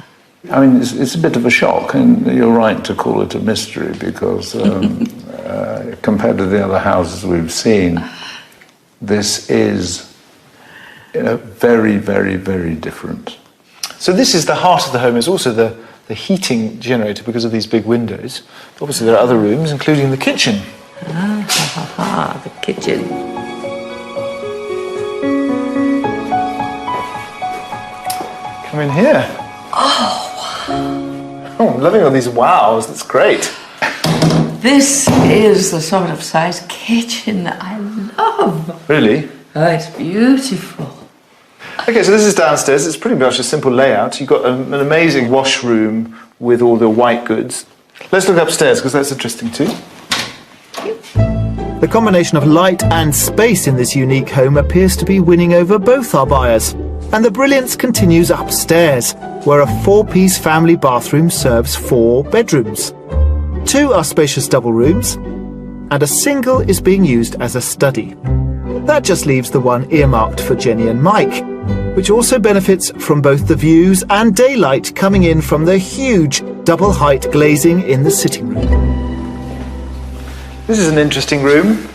[SPEAKER 8] I mean, it's a bit of a shock, and you're right to call it a mystery because compared to the other houses we've seen, this is very, very, very different.
[SPEAKER 9] So this is the heart of the home. It's also the heating generator because of these big windows. Obviously there are other rooms, including the kitchen.
[SPEAKER 3] The kitchen.
[SPEAKER 9] Come in here.
[SPEAKER 3] Oh,
[SPEAKER 9] I'm loving all these wows. That's great.
[SPEAKER 3] this is the sort of size kitchen that I love.
[SPEAKER 9] Really?
[SPEAKER 3] Oh, it's beautiful.
[SPEAKER 9] Okay, so this is downstairs. It's pretty much a simple layout. You've got an amazing washroom with all the white goods. Let's look upstairs because that's interesting too.
[SPEAKER 1] The combination of light and space in this unique home appears to be winning over both our buyers. And the brilliance continues upstairs, where a 4-piece family bathroom serves 4 bedrooms. 2 are spacious double rooms, and a single is being used as a study. That just leaves the one earmarked for Jenny and Mike, which also benefits from both the views and daylight coming in from the huge double-height glazing in the sitting room.
[SPEAKER 9] This is an interesting room.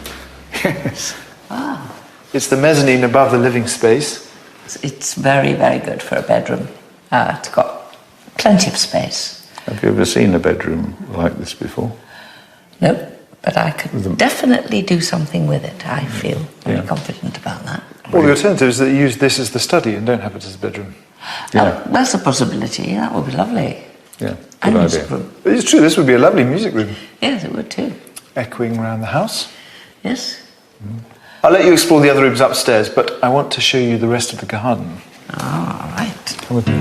[SPEAKER 8] Yes.
[SPEAKER 3] Ah.
[SPEAKER 9] It's the mezzanine above the living space.
[SPEAKER 3] It's very, very good for a bedroom. It's got plenty of space.
[SPEAKER 8] Have you ever seen a bedroom like this before?
[SPEAKER 3] Nope, but I could definitely do something with it. I feel very confident about that.
[SPEAKER 9] Well, the alternative is that you use this as the study and don't have it as a bedroom.
[SPEAKER 8] Yeah.
[SPEAKER 3] That's a possibility. That would be lovely.
[SPEAKER 8] Yeah,
[SPEAKER 3] And
[SPEAKER 8] good
[SPEAKER 3] music
[SPEAKER 8] idea.
[SPEAKER 3] room.
[SPEAKER 9] It's true, this would be a lovely music room.
[SPEAKER 3] Yes, it would too.
[SPEAKER 9] Echoing around the house.
[SPEAKER 3] Yes.
[SPEAKER 9] I'll let you explore the other rooms upstairs, but I want to show you the rest of the garden.
[SPEAKER 3] All right.
[SPEAKER 9] Come with me.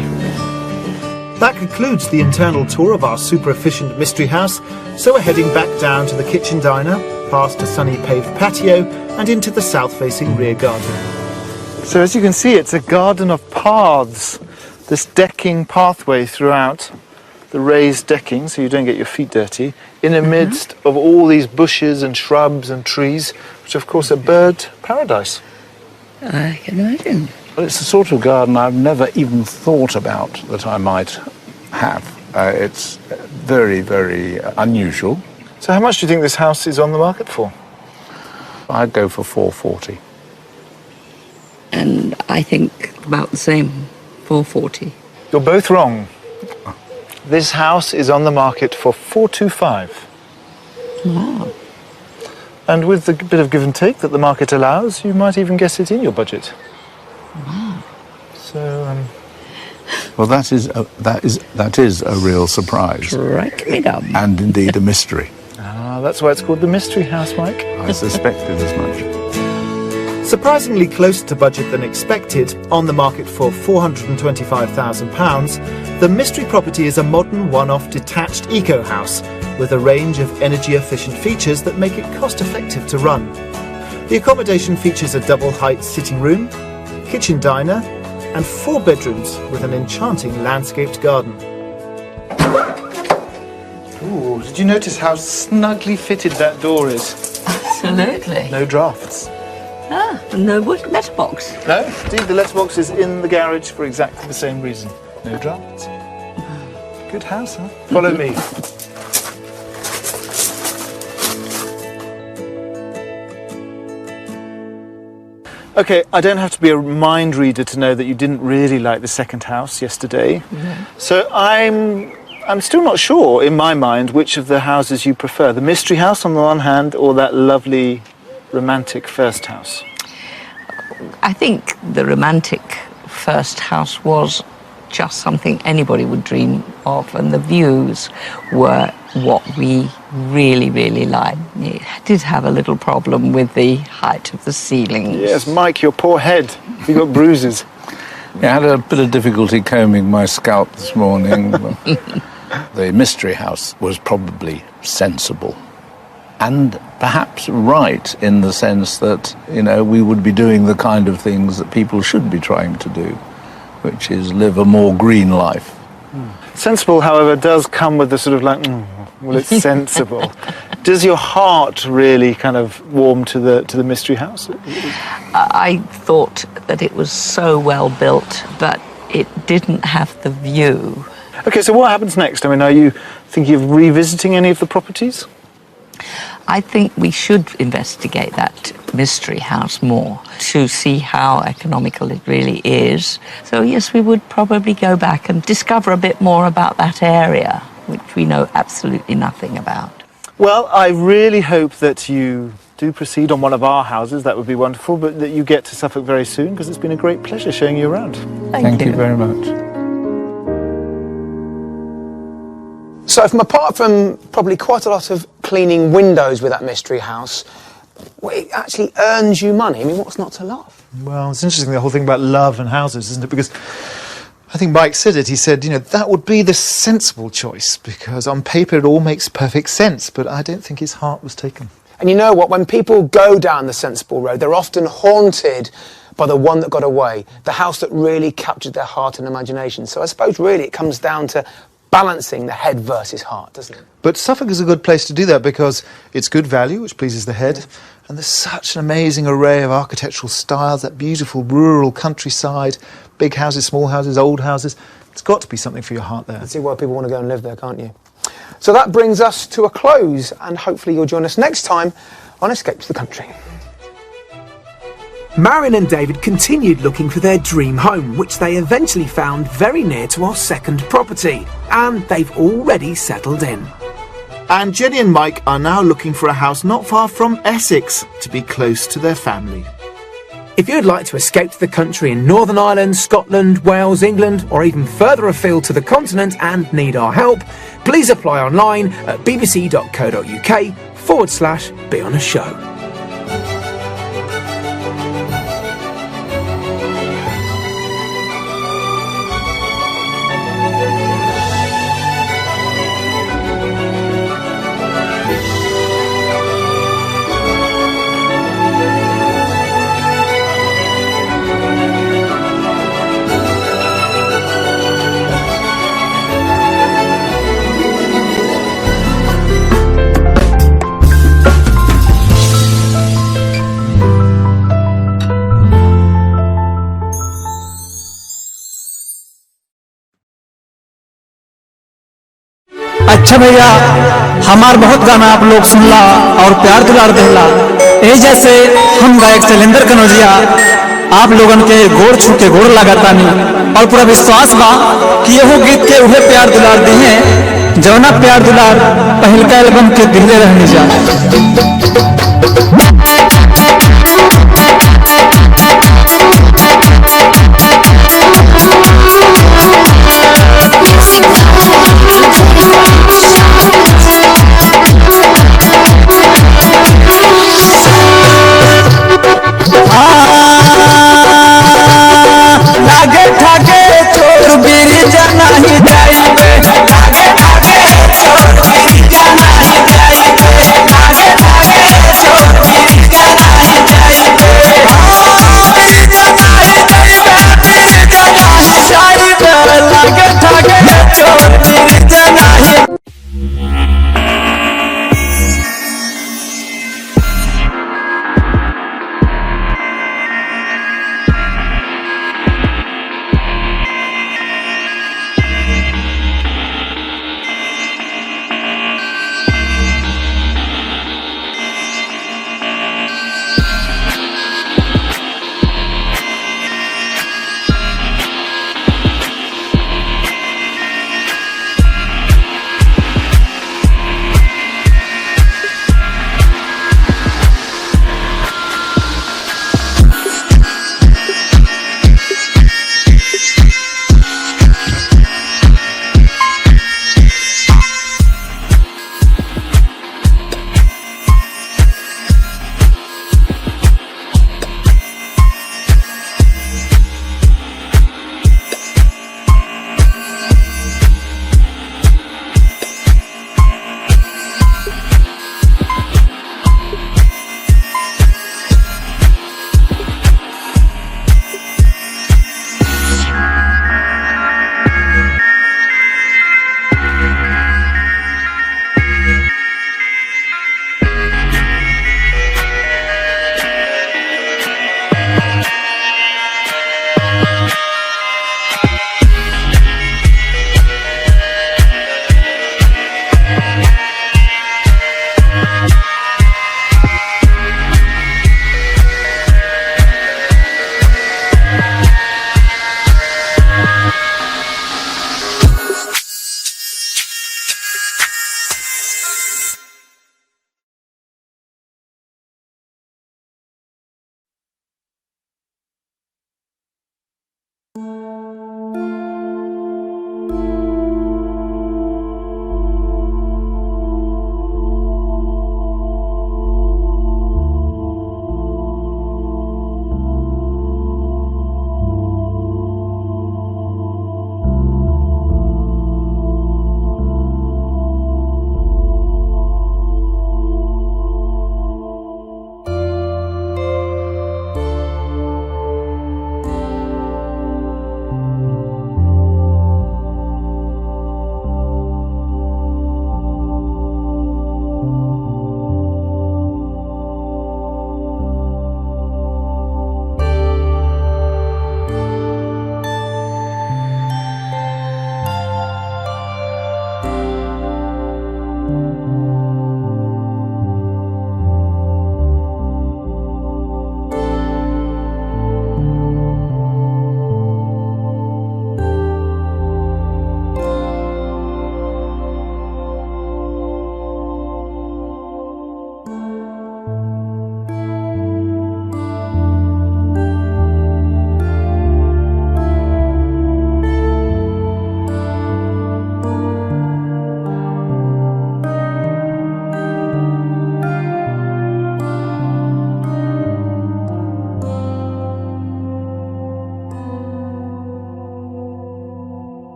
[SPEAKER 1] That concludes the internal tour of our super efficient mystery house, so we're heading back down to the kitchen diner, past a sunny paved patio, and into the south-facing rear garden.
[SPEAKER 9] So as you can see, it's a garden of paths. This decking pathway throughout, the raised decking, so you don't get your feet dirty, in the midst of all these bushes and shrubs and trees, which of course are bird paradise.
[SPEAKER 3] I can imagine.
[SPEAKER 8] Well, it's the sort of garden I've never even thought about that I might have. It's very, very unusual.
[SPEAKER 9] So how much do you think this house is on the market for?
[SPEAKER 8] I'd go for 440.
[SPEAKER 3] And I think about the same, 440.
[SPEAKER 9] You're both wrong. This house is on the market for 425.
[SPEAKER 3] Wow.
[SPEAKER 9] And with the bit of give and take that the market allows, you might even get it in your budget.
[SPEAKER 3] Wow.
[SPEAKER 9] So,
[SPEAKER 8] Well, that is a real surprise.
[SPEAKER 3] Strike me dumb.
[SPEAKER 8] And indeed a mystery.
[SPEAKER 9] that's why it's called the Mystery House, Mike.
[SPEAKER 8] I suspected as much.
[SPEAKER 1] Surprisingly closer to budget than expected, on the market for £425,000, the mystery property is a modern one-off detached eco-house with a range of energy-efficient features that make it cost-effective to run. The accommodation features a double-height sitting room, kitchen diner, and 4 bedrooms with an enchanting landscaped garden. Ooh, did you notice how snugly fitted that door is?
[SPEAKER 3] Absolutely.
[SPEAKER 1] No drafts.
[SPEAKER 3] Ah, no letterbox.
[SPEAKER 9] No, indeed, the letterbox is in the garage for exactly the same reason. No drafts. Good house, huh? Follow me. Okay, I don't have to be a mind reader to know that you didn't really like the second house yesterday. So I'm still not sure, in my mind, which of the houses you prefer. The mystery house on the one hand, or that lovely romantic first house?
[SPEAKER 3] I think the romantic first house was just something anybody would dream of, and the views were what we really, really liked. It did have a little problem with the height of the ceilings.
[SPEAKER 9] Yes, Mike, your poor head. You got bruises.
[SPEAKER 8] Yeah, I had a bit of difficulty combing my scalp this morning. The mystery house was probably sensible. And perhaps right in the sense that, we would be doing the kind of things that people should be trying to do, which is live a more green life.
[SPEAKER 9] Sensible, however, does come with the sort of well, it's sensible. Does your heart really kind of warm to the mystery house?
[SPEAKER 3] I thought that it was so well built, but it didn't have the view.
[SPEAKER 9] Okay, so what happens next? I mean, are you thinking of revisiting any of the properties?
[SPEAKER 3] I think we should investigate that mystery house more to see how economical it really is. So yes, we would probably go back and discover a bit more about that area, which we know absolutely nothing about.
[SPEAKER 9] Well, I really hope that you do proceed on one of our houses. That would be wonderful, but that you get to Suffolk very soon, because it's been a great pleasure showing you around.
[SPEAKER 3] Thank you
[SPEAKER 8] very much.
[SPEAKER 2] So apart from probably quite a lot of cleaning windows with that mystery house, it actually earns you money. I mean, what's not to love?
[SPEAKER 1] Well, it's interesting, the whole thing about love and houses, isn't it? Because I think Mike said it. He said, that would be the sensible choice, because on paper it all makes perfect sense, but I don't think his heart was taken.
[SPEAKER 2] And you know what? When people go down the sensible road, they're often haunted by the one that got away, the house that really captured their heart and imagination. So I suppose really it comes down to balancing the head versus heart, doesn't it?
[SPEAKER 1] But Suffolk is a good place to do that because it's good value, which pleases the head, and there's such an amazing array of architectural styles, that beautiful rural countryside, big houses, small houses, old houses. It's got to be something for your heart there.
[SPEAKER 2] You can see why people want to go and live there, can't you? So that brings us to a close, and hopefully you'll join us next time on Escape to the Country.
[SPEAKER 4] Marion and David continued looking for their dream home, which they eventually found very near to our second property, and they've already settled in.
[SPEAKER 1] And Jenny and Mike are now looking for a house not far from Essex to be close to their family.
[SPEAKER 4] If you'd like to escape to the country in Northern Ireland, Scotland, Wales, England, or even further afield to the continent and need our help, please apply online at bbc.co.uk/be on a show.
[SPEAKER 12] अच्छा भैया, हमार बहुत गाना आप लोग सुनला और प्यार दुलार देला। ए जैसे हम गायक शैलेंद्र कनौजिया आप लोगन के गोड़ छू के गोड़ लगातानी और पूरा विश्वास बा कि यहो गीत के उहे प्यार दुलार दी हैं जौना प्यार दुलार पहलका एल्बम के दिले रहने जा।